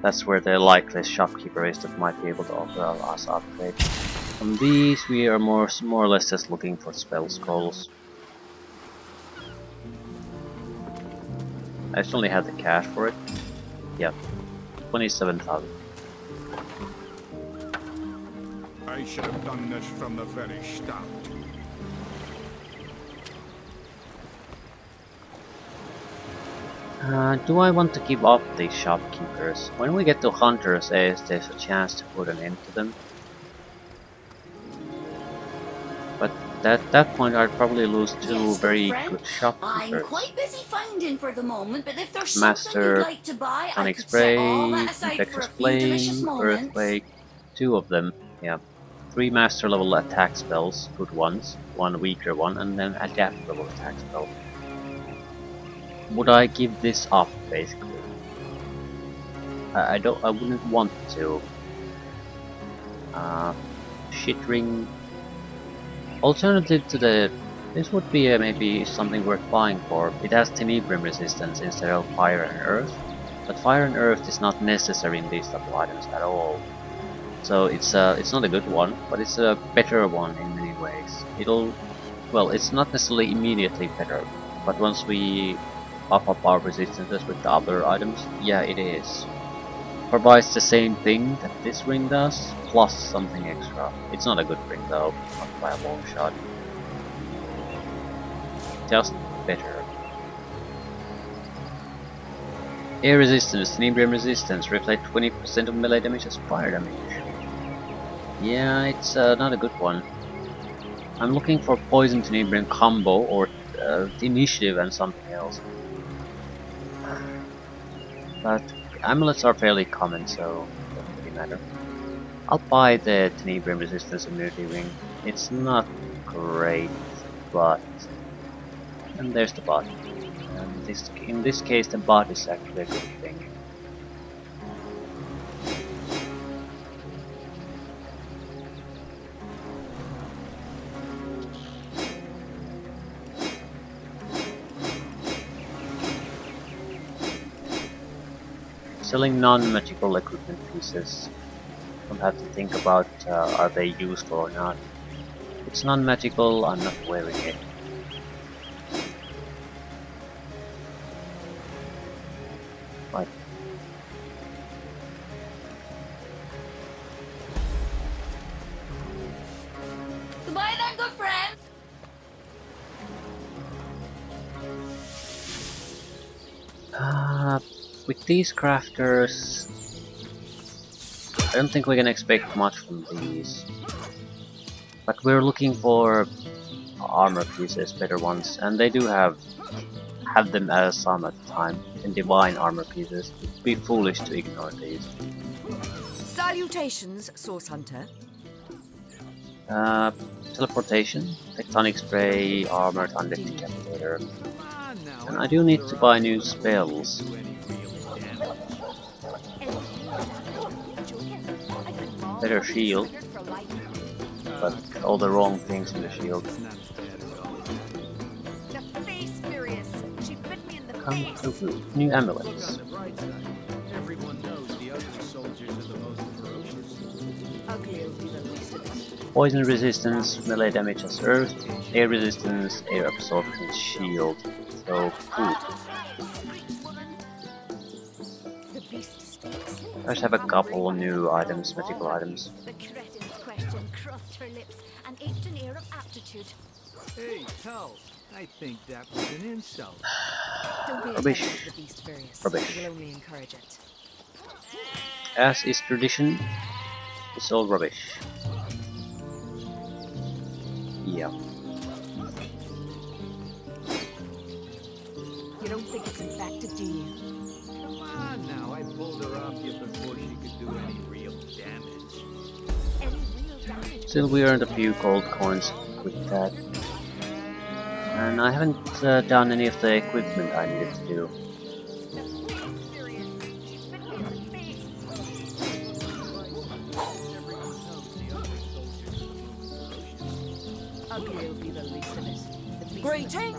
[SPEAKER 1] That's where the likeliest shopkeeper is that might be able to offer us upgrade. From these we are more or less just looking for spell scrolls. I just only have the cash for it. Yep. 27,000.
[SPEAKER 8] I should have done this from the very start.
[SPEAKER 1] Do I want to keep up these shopkeepers? When we get to Hunter's Edge, there's a chance to put an end to them. But at that point I'd probably lose 2
[SPEAKER 10] Yes,
[SPEAKER 1] very
[SPEAKER 10] friend.
[SPEAKER 1] good
[SPEAKER 10] I'm
[SPEAKER 1] shopkeepers.
[SPEAKER 10] quite busy finding for the moment, but if there's
[SPEAKER 1] Master,
[SPEAKER 10] something you'd like to buy, I
[SPEAKER 1] Sonic
[SPEAKER 10] could
[SPEAKER 1] Spray,
[SPEAKER 10] set all that aside for a
[SPEAKER 1] Infectious
[SPEAKER 10] few delicious
[SPEAKER 1] Flame,
[SPEAKER 10] moments.
[SPEAKER 1] Earthquake, 2 of them, yeah. 3 master level attack spells, good ones, 1 weaker one, and then adapt level attack spell. Would I give this up, basically? I wouldn't want to. Shit ring. Alternative to the... This would be maybe something worth buying for. It has Tenebrim resistance instead of fire and earth. But fire and earth is not necessary in these type of items at all. So it's not a good one, but it's a better one in many ways. Well, it's not necessarily immediately better, but once we buff up our resistances with the other items, yeah, it is. Provides the same thing that this ring does, plus something extra. It's not a good ring though, not by a long shot. Just better. Air resistance, Tenebrium resistance, reflect 20% of melee damage as fire damage. Yeah, it's not a good one. I'm looking for poison Tenebrium combo or the initiative and something else. But amulets are fairly common, so it doesn't really matter. I'll buy the Tenebrium resistance immunity ring. It's not great, but... And there's the bot. And in this case the bot is actually a good thing. Selling non-magical equipment pieces. Don't have to think about are they useful or not. If it's non-magical, I'm not wearing it. Right.
[SPEAKER 10] Goodbye then, good friend.
[SPEAKER 1] With these crafters, I don't think we can expect much from these. But we're looking for armor pieces, better ones, and they do have them as some at the time, and divine armor pieces. It'd be foolish to ignore these.
[SPEAKER 11] Salutations, Source Hunter.
[SPEAKER 1] Teleportation, tectonic spray, armored undead decapitator. And I do need to buy new spells. Better shield, but all the wrong things in the shield. Come through. New amulets. Poison resistance, melee damage as earth, air resistance, air absorption, shield. So, cool. Let's have a couple new items, magical items.
[SPEAKER 3] The cretin's question crossed her lips and ached an air of aptitude.
[SPEAKER 12] Hey, Cal, I think that was an insult.
[SPEAKER 11] Don't be
[SPEAKER 1] Rubbish.
[SPEAKER 11] attentive to the beast various.
[SPEAKER 1] Rubbish.
[SPEAKER 11] You'll only encourage it.
[SPEAKER 1] As is tradition, it's all rubbish. Yeah.
[SPEAKER 11] You don't think it's infected, do you?
[SPEAKER 12] Come on now, I pulled her off you before she could do any real damage.
[SPEAKER 1] Still, we earned a few gold coins with that. And I haven't done any of the equipment I needed to do.
[SPEAKER 11] Greeting!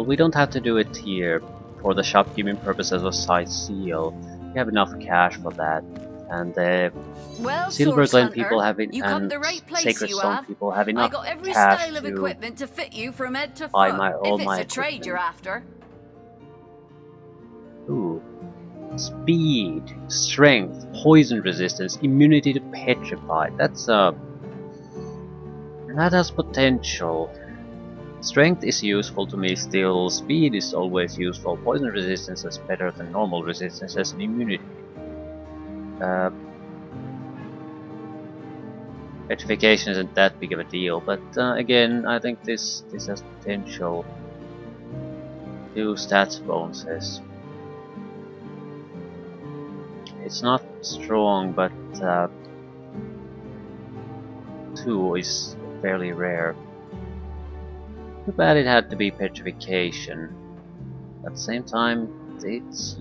[SPEAKER 1] We don't have to do it here for the shopkeeping purposes of site seal. We have enough cash for that, and the
[SPEAKER 10] Well,
[SPEAKER 1] Silver
[SPEAKER 10] Source
[SPEAKER 1] Glen
[SPEAKER 10] Hunter,
[SPEAKER 1] people have it,
[SPEAKER 10] you come
[SPEAKER 1] and
[SPEAKER 10] the right place,
[SPEAKER 1] Sacred
[SPEAKER 10] you
[SPEAKER 1] Stone
[SPEAKER 10] have.
[SPEAKER 1] people have
[SPEAKER 10] I
[SPEAKER 1] enough
[SPEAKER 10] got every
[SPEAKER 1] cash
[SPEAKER 10] style of
[SPEAKER 1] to
[SPEAKER 10] equipment to fit you from head to
[SPEAKER 1] buy
[SPEAKER 10] foot.
[SPEAKER 1] all
[SPEAKER 10] If it's
[SPEAKER 1] my
[SPEAKER 10] a trade
[SPEAKER 1] equipment.
[SPEAKER 10] you're after.
[SPEAKER 1] Ooh. Speed, strength, poison resistance, immunity to petrify. That has potential. Strength is useful to me still, speed is always useful, poison resistance is better than normal resistances, and immunity. Petrification isn't that big of a deal, but again, I think this has potential. 2 stats bonuses. It's not strong, but 2 is fairly rare. Too bad it had to be petrification. At the same time, it's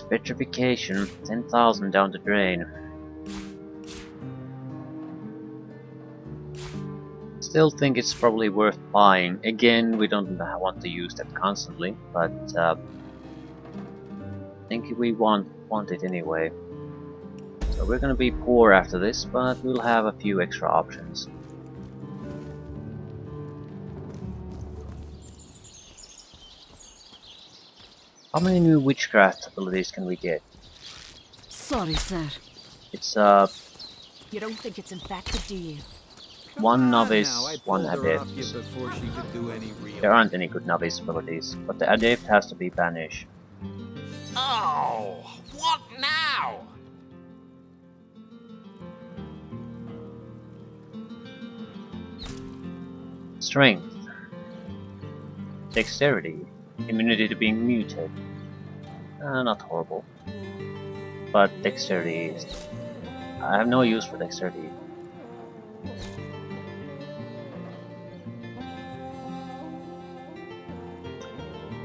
[SPEAKER 1] petrification. 10,000 down the drain. Still think it's probably worth buying. Again, we don't want to use that constantly, but 10,000 down the drain. Still think it's probably worth buying. Again, we don't want to use that constantly, but 10,000 down the drain. Still think it's probably worth buying. Again, we don't want to use that constantly, but 10,000 down the drain. Still think it's probably worth buying. Again, we don't want to use that constantly, but think we want it anyway. So we're gonna be poor after this, but we'll have a few extra options. How many new witchcraft abilities can we get?
[SPEAKER 11] Sorry, sir.
[SPEAKER 1] It's
[SPEAKER 11] You don't think it's infected, do you?
[SPEAKER 1] one
[SPEAKER 12] Now, I
[SPEAKER 1] novice, one
[SPEAKER 12] pulled her off
[SPEAKER 1] adept.
[SPEAKER 12] you before she could do any real.
[SPEAKER 1] There aren't any good novice abilities, but the adept has to be banished.
[SPEAKER 6] Oh, what now?
[SPEAKER 1] Strength, dexterity, immunity to being muted. Not horrible, but dexterity is... I have no use for dexterity.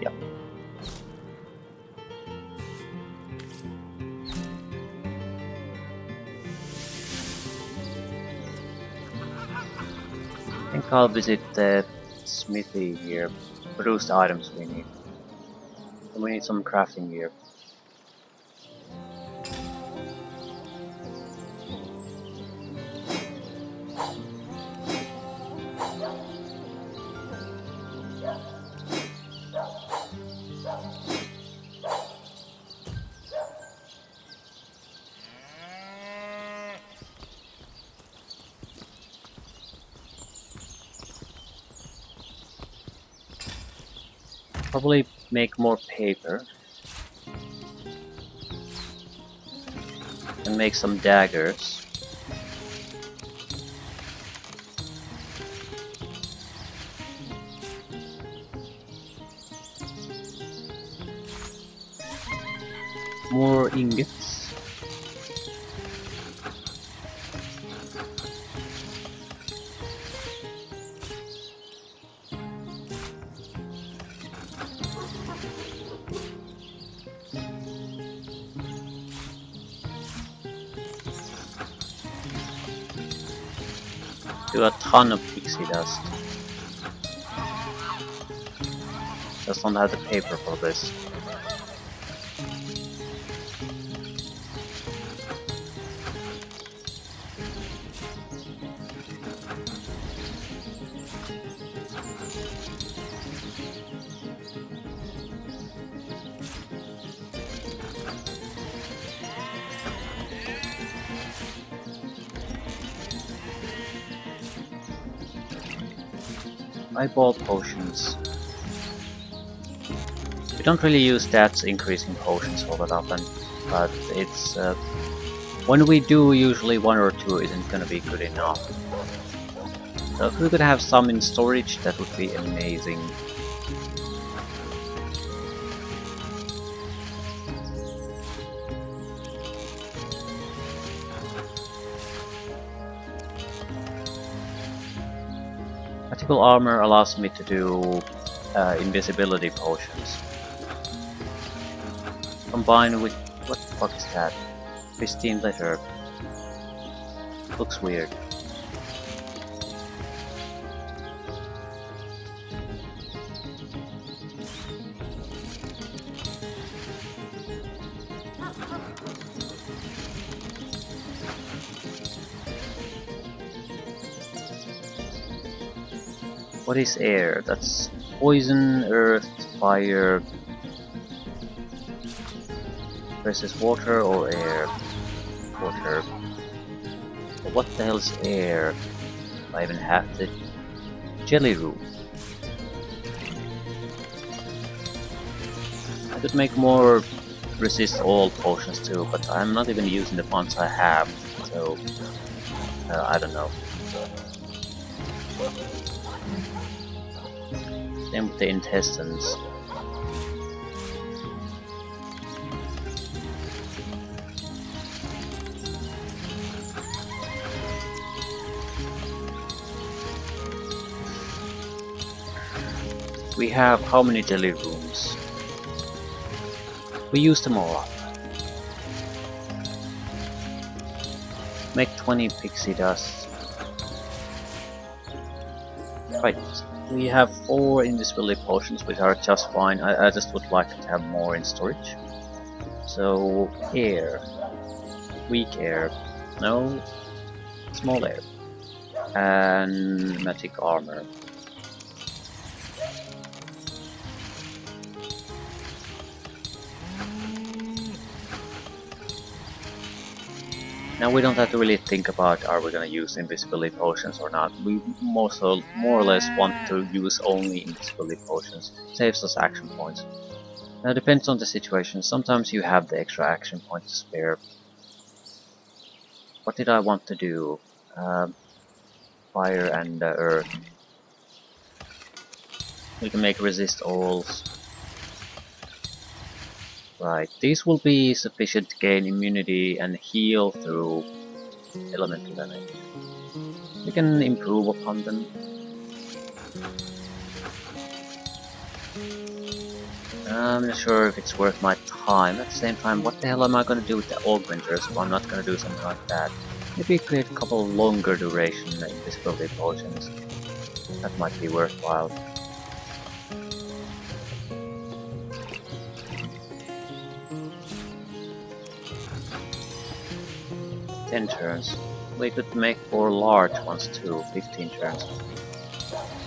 [SPEAKER 1] Yep. I think I'll visit the smithy here, produce the items we need. And we need some crafting gear. Probably make more paper and make some daggers. More ingots. Do a ton of pixie dust. Just don't have the paper for this. Eyeball potions. We don't really use stats increasing potions all that often, but it's when we do, usually one or two isn't gonna be good enough. So if we could have some in storage, that would be amazing. Magical armor allows me to do invisibility potions. Combined with... what the fuck is that? Pristine letter. Looks weird. What is air? That's poison, earth, fire versus water or air? Water. But what the hell is air? I even have the jelly root. I could make more resist all potions too, but I'm not even using the ones I have, so I don't know. Same with the intestines. We have how many jelly rooms? We use them all up. Make 20 pixie dust. Right. We have 4 invisibility potions, which are just fine. I just would like to have more in storage. So air, weak air, no, small air, and magic armor. Now we don't have to really think about are we gonna use invisibility potions or not. We more or less want to use only invisibility potions. Saves us action points. Now it depends on the situation. Sometimes you have the extra action point to spare. What did I want to do? Fire and earth. We can make resist alls. Right, these will be sufficient to gain immunity and heal through elemental damage. We can improve upon them. I'm not sure if it's worth my time. At the same time, what the hell am I gonna do with the augmenters if I'm not gonna do something like that? Maybe create a couple longer duration invisibility potions. That might be worthwhile. 10 turns. We could make 4 large ones too, 15 turns.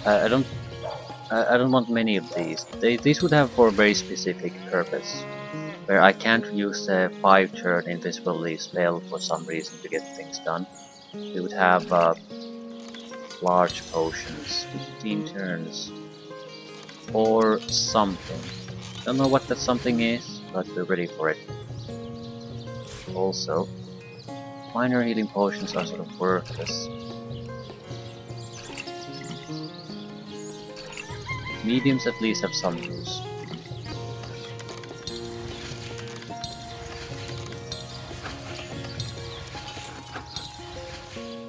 [SPEAKER 1] I don't want many of these. These would have for a very specific purpose, where I can't use a 5-turn invisibility spell for some reason to get things done. We would have large potions, 15 turns, or something. Don't know what that something is, but we're ready for it. Also, minor healing potions are sort of worthless. Mediums at least have some use.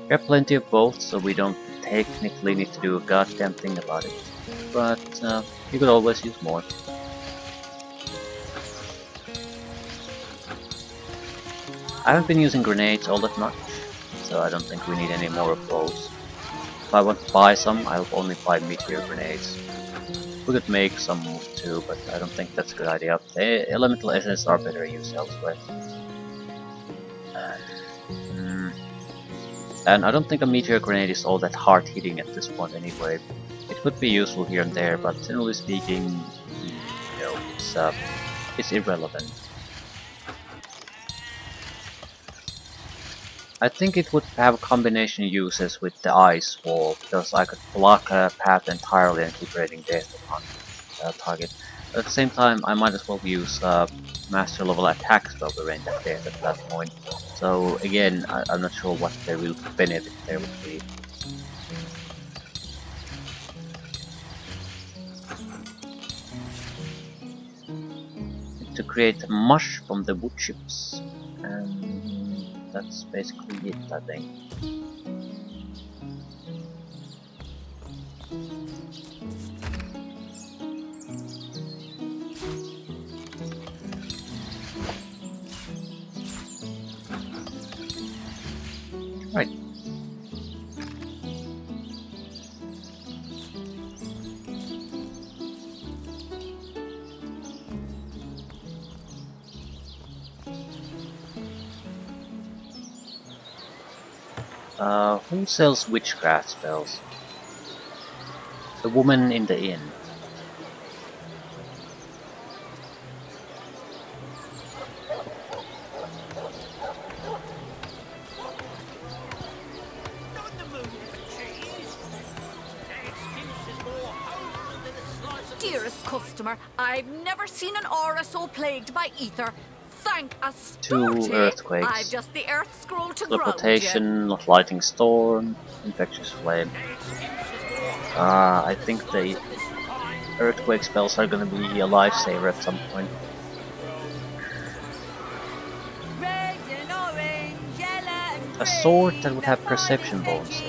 [SPEAKER 1] We have plenty of both, so we don't technically need to do a goddamn thing about it. But you could always use more. I haven't been using grenades all that much, so I don't think we need any more of those. If I want to buy some, I'll only buy meteor grenades. We could make some too, but I don't think that's a good idea. The elemental essence are better used elsewhere. And I don't think a meteor grenade is all that hard hitting at this point anyway. It could be useful here and there, but generally speaking, you know, it's irrelevant. I think it would have combination uses with the ice wall, because I could block a path entirely and keep raining death upon target. But at the same time, I might as well use master level attack spell to rain that death at that point. So again, I'm not sure what the real benefit there would be. To create mush from the wood chips, and that's basically it, I think. Right. Who sells witchcraft spells? The woman in the inn.
[SPEAKER 10] Dearest customer, I've never seen an aura so plagued by ether. Thank us.
[SPEAKER 1] 2 earthquakes.
[SPEAKER 10] I've just the earth scroll to
[SPEAKER 1] Teleportation, lightning storm, infectious flame. I think the earthquake spells are gonna be a lifesaver at some point. A sword that would have perception bonuses.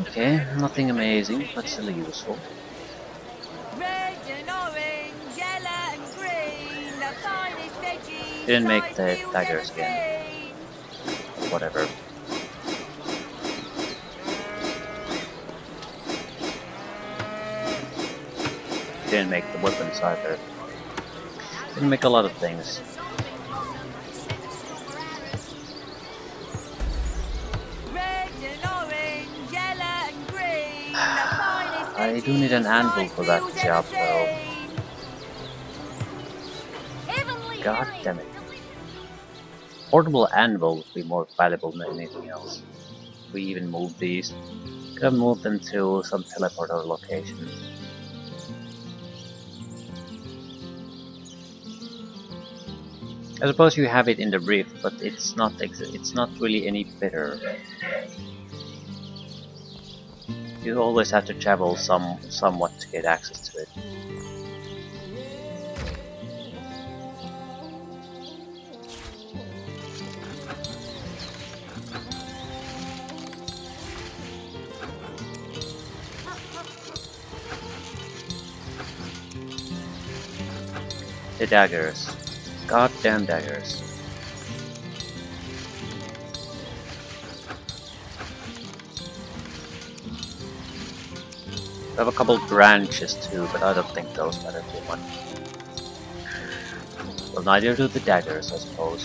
[SPEAKER 1] Okay, nothing amazing, but still useful.
[SPEAKER 7] Red and orange, yellow and green, the
[SPEAKER 1] Didn't make the daggers again. Whatever. Didn't make the weapons either. Didn't make a lot of things. I do need an anvil for that job though. God damn it. Portable anvil would be more valuable than anything else. We even moved these. Could have moved them to some teleporter location. I suppose you have it in the rift, but it's not really any better. You always have to travel somewhat to get access to it. The daggers. Goddamn daggers. I have a couple branches too, but I don't think those matter too much. Well, neither do the daggers, I suppose.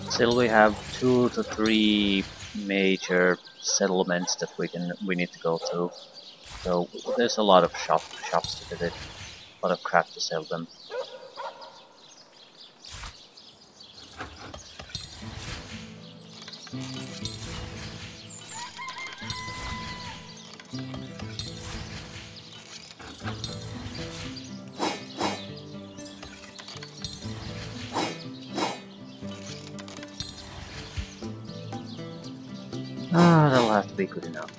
[SPEAKER 1] Still, we have 2 to 3 major settlements that we need to go to. So there's a lot of shops to visit, a lot of crap to sell them. Ah, that'll have to be good enough.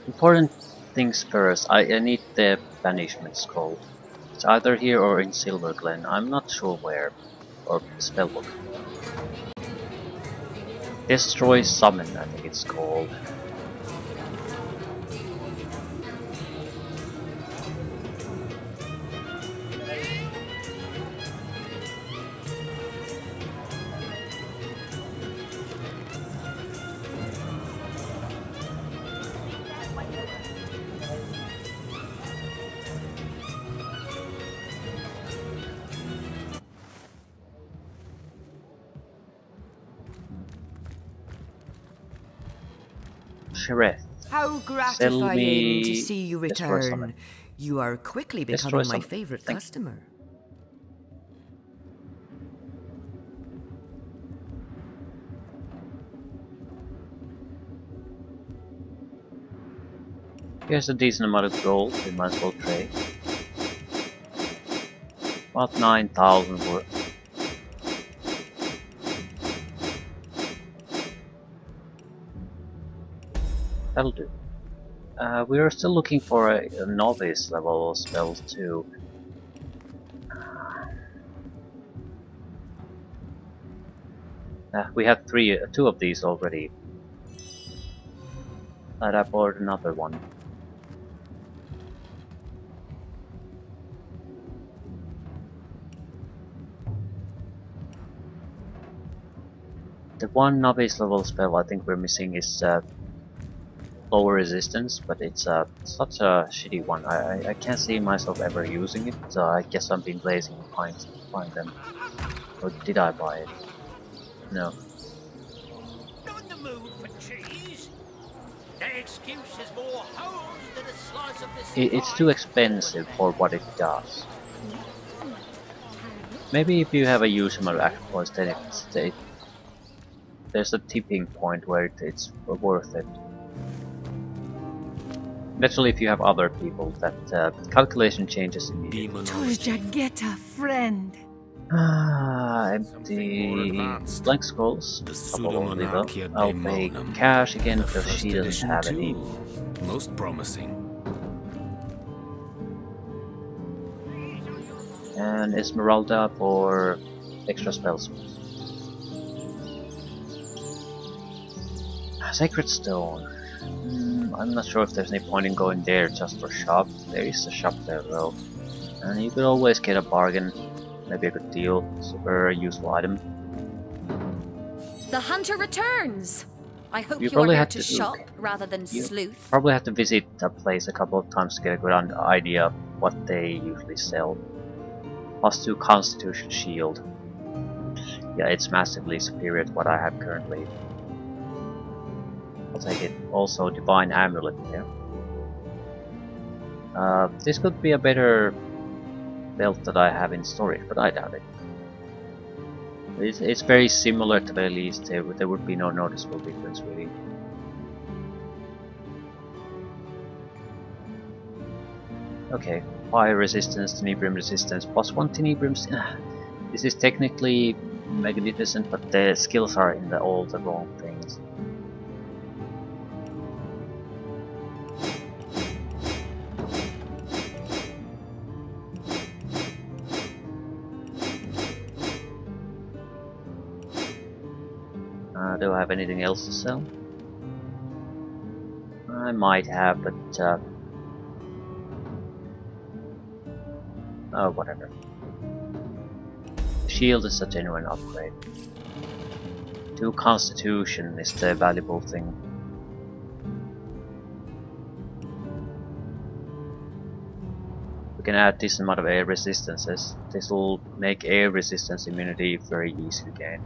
[SPEAKER 1] Important things first. I need the banishment scroll. It's either here or in Silver Glen. I'm not sure where. Or spellbook. Destroy Summon, I think it's called. Sheriff.
[SPEAKER 13] How gratifying to see you return. You are quickly becoming my favorite customer.
[SPEAKER 1] Here's a decent amount of gold, we might as well trade. About 9,000 worth. That'll do. We are still looking for a novice level spells too. We have two of these already. I'd have ordered another one. The one novice level spell I think we're missing is lower resistance, but it's such a shitty one. I can't see myself ever using it, so I guess I've been lazy to find them. Or did I buy it? No.
[SPEAKER 9] Not in the mood for cheese. The excuse is more holes than a slice of this.
[SPEAKER 1] It's too expensive for what it does. Maybe if you have a huge amount of action points, then there's a tipping point where it's worth it. Especially if you have other people, that calculation changes immediately.
[SPEAKER 7] Torjageta, friend.
[SPEAKER 1] Empty blank scrolls. I'll pay cash again because she doesn't have any.
[SPEAKER 14] Most promising.
[SPEAKER 1] And Esmeralda for extra spells. Sacred Stone. I'm not sure if there's any point in going there just for shop. There is a shop there though. And you could always get a bargain. Maybe a good deal. Super useful item.
[SPEAKER 10] The hunter returns! I hope
[SPEAKER 1] You
[SPEAKER 10] you are
[SPEAKER 1] probably
[SPEAKER 10] here
[SPEAKER 1] have
[SPEAKER 10] to
[SPEAKER 1] to
[SPEAKER 10] shop rather than
[SPEAKER 1] You
[SPEAKER 10] sleuth.
[SPEAKER 1] probably have to visit that place a couple of times to get a good idea of what they usually sell. +2 Constitution Shield. Yeah, it's massively superior to what I have currently. I'll take it. Also, Divine Amulet here. This could be a better belt that I have in storage, but I doubt it. It's very similar to the least. There would be no noticeable difference really. Okay, fire resistance, Tenebrium resistance, +1 Tenebrium. This is technically magnificent, but the skills are in all the wrong things. Do I have anything else to sell? I might have, but oh, whatever. Shield is a genuine upgrade. 2 Constitution is the valuable thing. We can add this amount of air resistances. This will make air resistance immunity very easy to gain.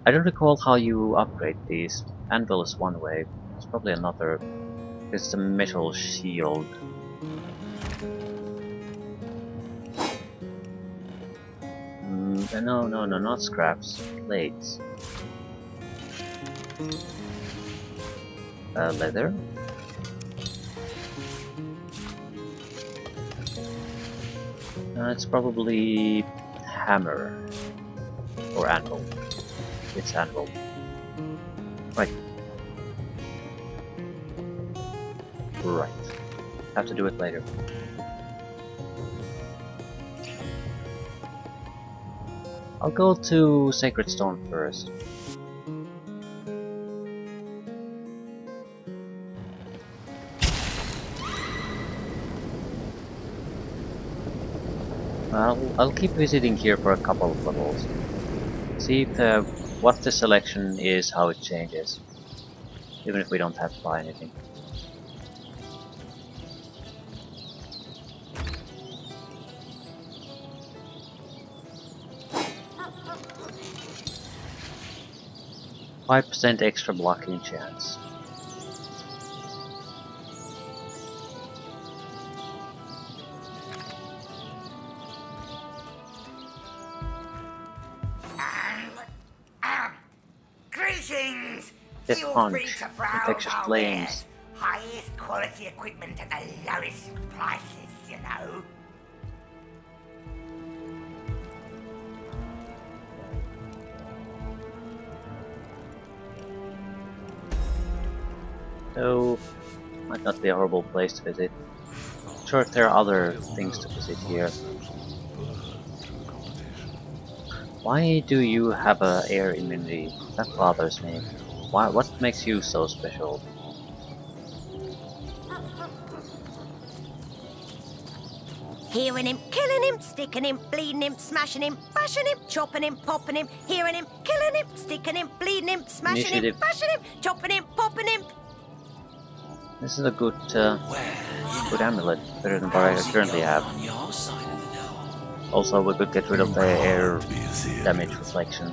[SPEAKER 1] I don't recall how you upgrade these. Anvil is one way. There's probably another. It's the metal shield. No, not scraps. Plates. Leather. It's probably hammer or anvil. It's anvil. Right. Right. Have to do it later. I'll go to Sacred Stone first. I'll keep visiting here for a couple of levels. See if what the selection is, how it changes. Even if we don't have to buy anything. %, extra blocking chance.
[SPEAKER 2] Greetings!
[SPEAKER 1] Death
[SPEAKER 2] Feel
[SPEAKER 1] Punch,
[SPEAKER 2] free to browse
[SPEAKER 1] infectious
[SPEAKER 2] our
[SPEAKER 1] flames.
[SPEAKER 2] wares. Highest quality equipment at the lowest prices, you know.
[SPEAKER 1] So, might not be a horrible place to visit. Sure, there are other things to visit here. Why do you have a air immunity? That bothers me. Why? What makes you so special?
[SPEAKER 2] Hearing him, killing him, sticking him, bleeding him, smashing him, bashing him, chopping him, popping him, hearing him, killing him, sticking him, bleeding him, smashing
[SPEAKER 1] Initiative.
[SPEAKER 2] him, bashing him, chopping him, popping him.
[SPEAKER 1] This is a good amulet, better than what I currently have. Also, we could get rid of the air damage reflection.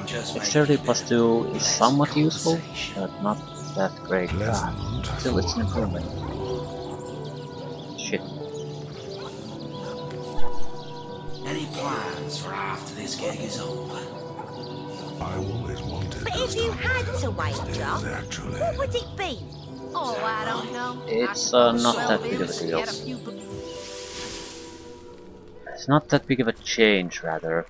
[SPEAKER 1] Dexterity +2 is somewhat useful, but not that great. Still, it's an improvement. Shit.
[SPEAKER 14] Any plans for after this gig is over?
[SPEAKER 15] I always wanted.
[SPEAKER 2] But if you had to wager, what would it be?
[SPEAKER 3] Oh, I don't know.
[SPEAKER 1] It's not that big of a deal. It's not that big of a change, rather.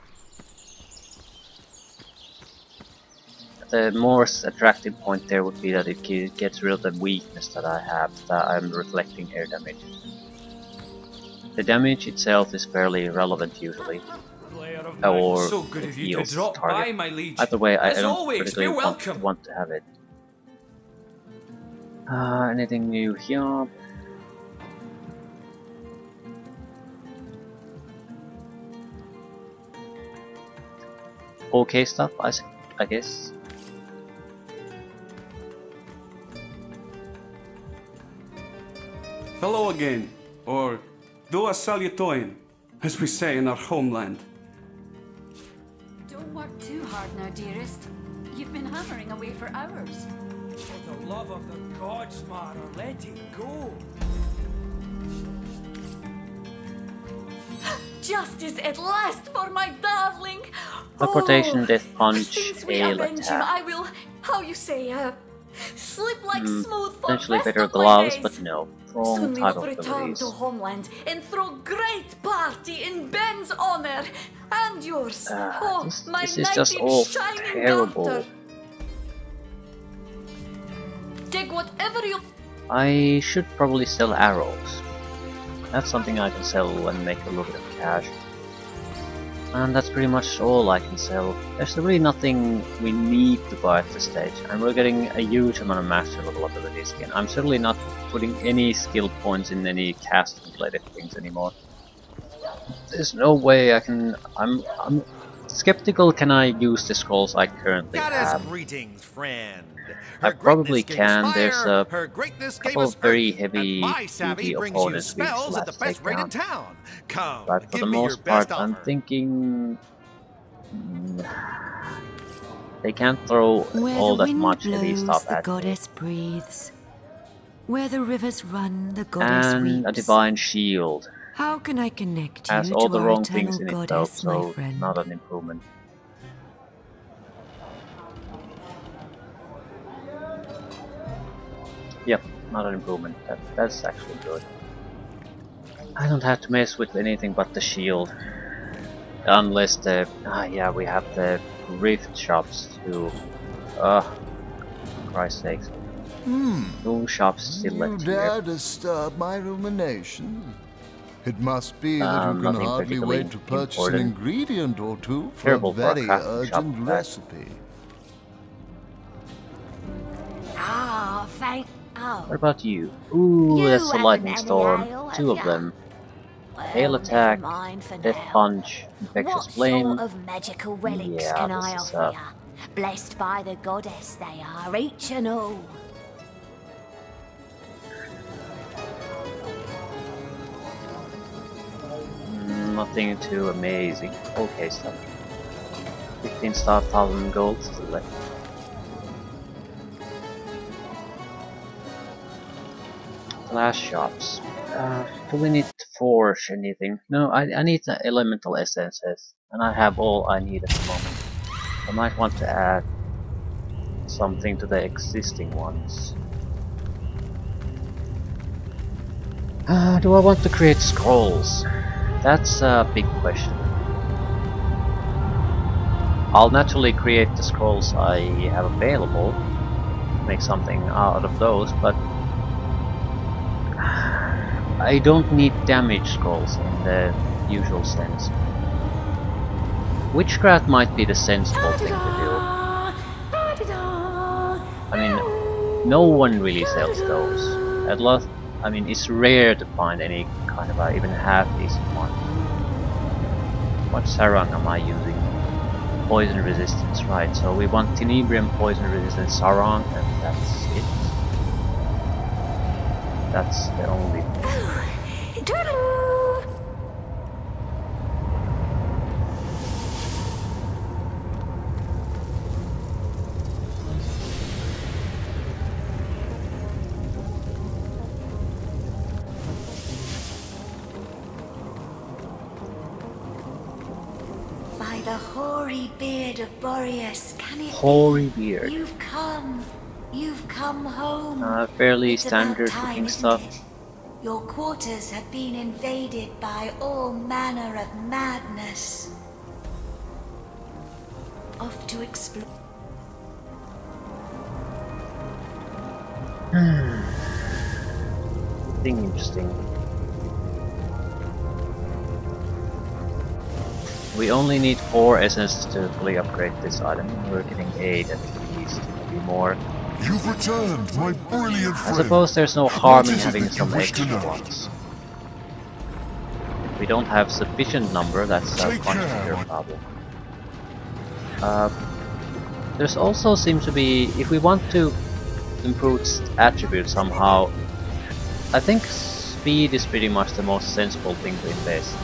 [SPEAKER 1] The more attractive point there would be that it gets rid of the weakness that I have, that I'm reflecting air damage. The damage itself is fairly irrelevant usually, or
[SPEAKER 6] So good
[SPEAKER 1] it
[SPEAKER 6] of you to
[SPEAKER 1] heals
[SPEAKER 6] drop
[SPEAKER 1] target.
[SPEAKER 6] by, my liege.
[SPEAKER 1] Either way, I
[SPEAKER 6] As
[SPEAKER 1] don't
[SPEAKER 6] always,
[SPEAKER 1] particularly
[SPEAKER 6] we're welcome.
[SPEAKER 1] want to have it. Anything new here? Okay stuff, I guess.
[SPEAKER 16] Hello again, or do a salutoin, as we say in our homeland.
[SPEAKER 11] Don't work too hard now, dearest. You've been hammering away for hours.
[SPEAKER 6] For the love of the gods, Mara, let it go.
[SPEAKER 10] Justice at last for my darling.
[SPEAKER 1] Teleportation, death punch,
[SPEAKER 10] Since we
[SPEAKER 1] hail
[SPEAKER 10] avenge him,
[SPEAKER 1] attack.
[SPEAKER 10] I will, how you say, slip like smooth for
[SPEAKER 1] Potentially
[SPEAKER 10] rest
[SPEAKER 1] better
[SPEAKER 10] of my
[SPEAKER 1] gloves,
[SPEAKER 10] days.
[SPEAKER 1] but no. Wrong
[SPEAKER 10] Soon we
[SPEAKER 1] type
[SPEAKER 10] will
[SPEAKER 1] of
[SPEAKER 10] return
[SPEAKER 1] abilities.
[SPEAKER 10] to homeland and throw great party in Ben's honor and yours. My
[SPEAKER 1] This is
[SPEAKER 10] knight
[SPEAKER 1] just
[SPEAKER 10] in
[SPEAKER 1] all
[SPEAKER 10] shining
[SPEAKER 1] terrible.
[SPEAKER 10] garter. Take whatever you.
[SPEAKER 1] I should probably sell arrows. That's something I can sell and make a little bit of cash. And that's pretty much all I can sell. There's really nothing we need to buy at this stage, and we're getting a huge amount of master level abilities again. I'm certainly not putting any skill points in any casting related things anymore. There's no way I can. I'm skeptical. Can I use the scrolls I currently have?
[SPEAKER 4] Greetings, friend.
[SPEAKER 1] I probably can. There's a
[SPEAKER 4] her greatness gave
[SPEAKER 1] couple
[SPEAKER 4] us
[SPEAKER 1] of very
[SPEAKER 4] earth,
[SPEAKER 1] heavy
[SPEAKER 4] and my savvy
[SPEAKER 1] duty
[SPEAKER 4] brings you
[SPEAKER 1] opponents we still
[SPEAKER 4] spells at
[SPEAKER 1] have
[SPEAKER 4] the
[SPEAKER 1] to
[SPEAKER 4] best
[SPEAKER 1] take
[SPEAKER 4] rate in
[SPEAKER 1] down.
[SPEAKER 4] town. Come,
[SPEAKER 1] But for
[SPEAKER 4] give
[SPEAKER 1] the
[SPEAKER 4] me your
[SPEAKER 1] most
[SPEAKER 4] best
[SPEAKER 1] part, I'm
[SPEAKER 4] offer.
[SPEAKER 1] thinking they can't throw
[SPEAKER 13] Where
[SPEAKER 1] all
[SPEAKER 13] the
[SPEAKER 1] that
[SPEAKER 13] wind
[SPEAKER 1] much heavy
[SPEAKER 13] blows,
[SPEAKER 1] stuff
[SPEAKER 13] the
[SPEAKER 1] at me.
[SPEAKER 13] goddess breathes. Where the rivers run, the goddess
[SPEAKER 1] And a
[SPEAKER 13] weeps.
[SPEAKER 1] divine shield.
[SPEAKER 13] How can I connect
[SPEAKER 1] Has
[SPEAKER 13] you
[SPEAKER 1] all
[SPEAKER 13] to
[SPEAKER 1] the
[SPEAKER 13] our
[SPEAKER 1] wrong
[SPEAKER 13] eternal
[SPEAKER 1] things in it though,
[SPEAKER 13] goddess, my
[SPEAKER 1] so
[SPEAKER 13] friend?
[SPEAKER 1] not an improvement. Yep, not an improvement. That's actually good. I don't have to mess with anything but the shield. Unless the... yeah, we have the rift shops too. Christ's sakes. No shops still
[SPEAKER 5] You
[SPEAKER 1] left
[SPEAKER 5] dare
[SPEAKER 1] here.
[SPEAKER 5] disturb my ruminations? It must be that you can
[SPEAKER 1] Nothing
[SPEAKER 5] hardly
[SPEAKER 1] particularly
[SPEAKER 5] wait to purchase an
[SPEAKER 1] important.
[SPEAKER 5] ingredient or two for
[SPEAKER 1] Terrible
[SPEAKER 5] a
[SPEAKER 1] for a
[SPEAKER 5] very
[SPEAKER 1] crafting shop,
[SPEAKER 5] urgent
[SPEAKER 1] that.
[SPEAKER 5] recipe.
[SPEAKER 2] Ah, thank. Oh.
[SPEAKER 1] What about you? Ooh,
[SPEAKER 2] You
[SPEAKER 1] that's a
[SPEAKER 2] haven't
[SPEAKER 1] lightning
[SPEAKER 2] any
[SPEAKER 1] storm.
[SPEAKER 2] ale,
[SPEAKER 1] Two
[SPEAKER 2] have
[SPEAKER 1] of
[SPEAKER 2] ya?
[SPEAKER 1] them.
[SPEAKER 2] Well,
[SPEAKER 1] Hail attack,
[SPEAKER 2] never mind for
[SPEAKER 1] death
[SPEAKER 2] now.
[SPEAKER 1] punch, infectious
[SPEAKER 2] What
[SPEAKER 1] flame.
[SPEAKER 2] sort of magical relics
[SPEAKER 1] Yeah,
[SPEAKER 2] can I
[SPEAKER 1] this is,
[SPEAKER 2] offer ya? Blessed by the goddess they are, each and all.
[SPEAKER 1] Nothing too amazing. Okay, stuff. 15 star, 1000 gold still left. Glass shops. Do we need to forge anything? No, I need the elemental essences, and I have all I need at the moment. I might want to add something to the existing ones. Do I want to create scrolls? That's a big question. I'll naturally create the scrolls I have available, make something out of those, but I don't need damage scrolls in the usual sense. Witchcraft might be the sensible thing to do. I mean, no one really sells those. At least, I mean, it's rare to find any kind of even half decent one. What sarang am I using? Poison resistance, right? So we want Tenebrium poison resistant sarang, and that's it. That's the only.
[SPEAKER 2] By the hoary beard of Boreas, can it
[SPEAKER 1] Hoary
[SPEAKER 2] be?
[SPEAKER 1] beard.
[SPEAKER 2] You've come home.
[SPEAKER 1] Fairly
[SPEAKER 2] It's about
[SPEAKER 1] standard
[SPEAKER 2] time,
[SPEAKER 1] looking
[SPEAKER 2] isn't
[SPEAKER 1] stuff.
[SPEAKER 2] it? Your quarters have been invaded by all manner of madness. Off to explore.
[SPEAKER 1] Thing interesting. We only need 4 essences to fully upgrade this item. We're getting 8 at least, maybe more.
[SPEAKER 15] You've returned, my brilliant friend.
[SPEAKER 1] I suppose there's no harm in having some extra ones. If we don't have sufficient number, that's a much bigger problem. There's also seems to be, if we want to improve attributes somehow, I think speed is pretty much the most sensible thing to invest.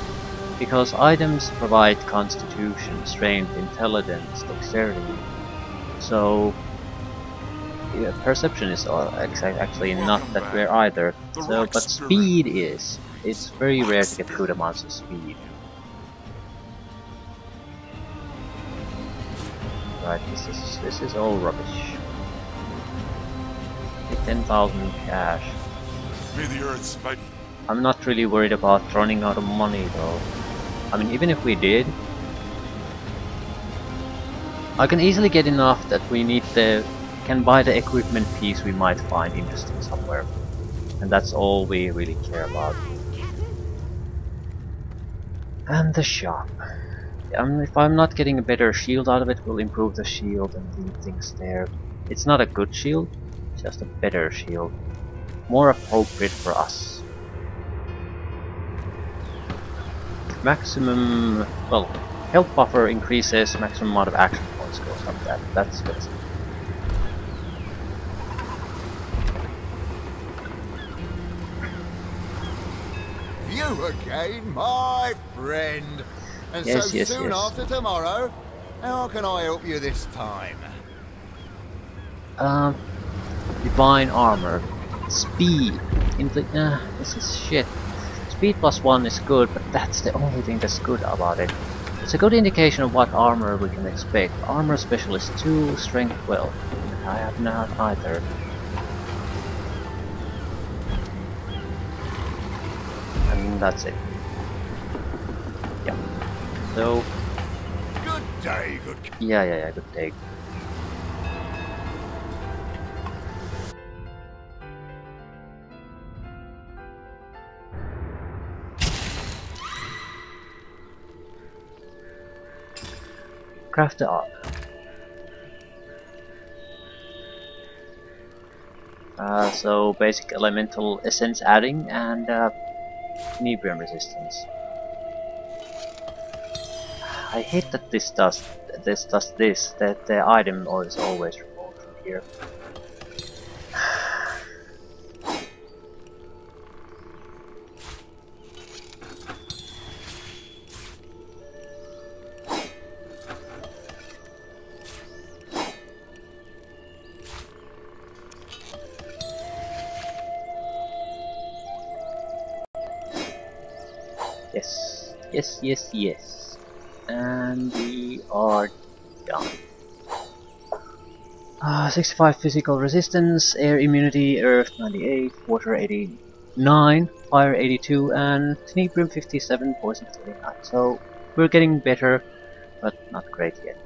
[SPEAKER 1] Because items provide constitution, strength, intelligence, dexterity. So yeah, perception is actually not that rare either. So, but speed is. It's very rare to get good amounts of speed. Right, this is all rubbish. 10,000 cash.
[SPEAKER 15] May the earth fight.
[SPEAKER 1] I'm not really worried about running out of money though. I mean, even if we did, I can easily get enough that we need can buy the equipment piece we might find interesting somewhere. And that's all we really care about. And the shop. If I'm not getting a better shield out of it, we'll improve the shield and leave things there. It's not a good shield, just a better shield. More appropriate for us. Maximum, well, health buffer increases, maximum amount of action points goes up. That's good.
[SPEAKER 5] You again, my friend. And
[SPEAKER 1] yes,
[SPEAKER 5] so
[SPEAKER 1] yes,
[SPEAKER 5] soon
[SPEAKER 1] yes.
[SPEAKER 5] after tomorrow, how can I help you this time?
[SPEAKER 1] Divine armor, speed. This is shit. Speed +1 is good, but that's the only thing that's good about it. It's a good indication of what armor we can expect. Armor specialist 2, strength 12. I have not either. And that's it. Yeah. So.
[SPEAKER 5] Good day, good.
[SPEAKER 1] Yeah, good day. Craft the arc. So basic elemental essence adding and inebrium resistance. I hate that this does this, that the item is always removed from here. Yes. And we are done. 65 physical resistance, air immunity, earth 98, water 89, fire 82, and inebrium 57, poison 39. So we're getting better, but not great yet.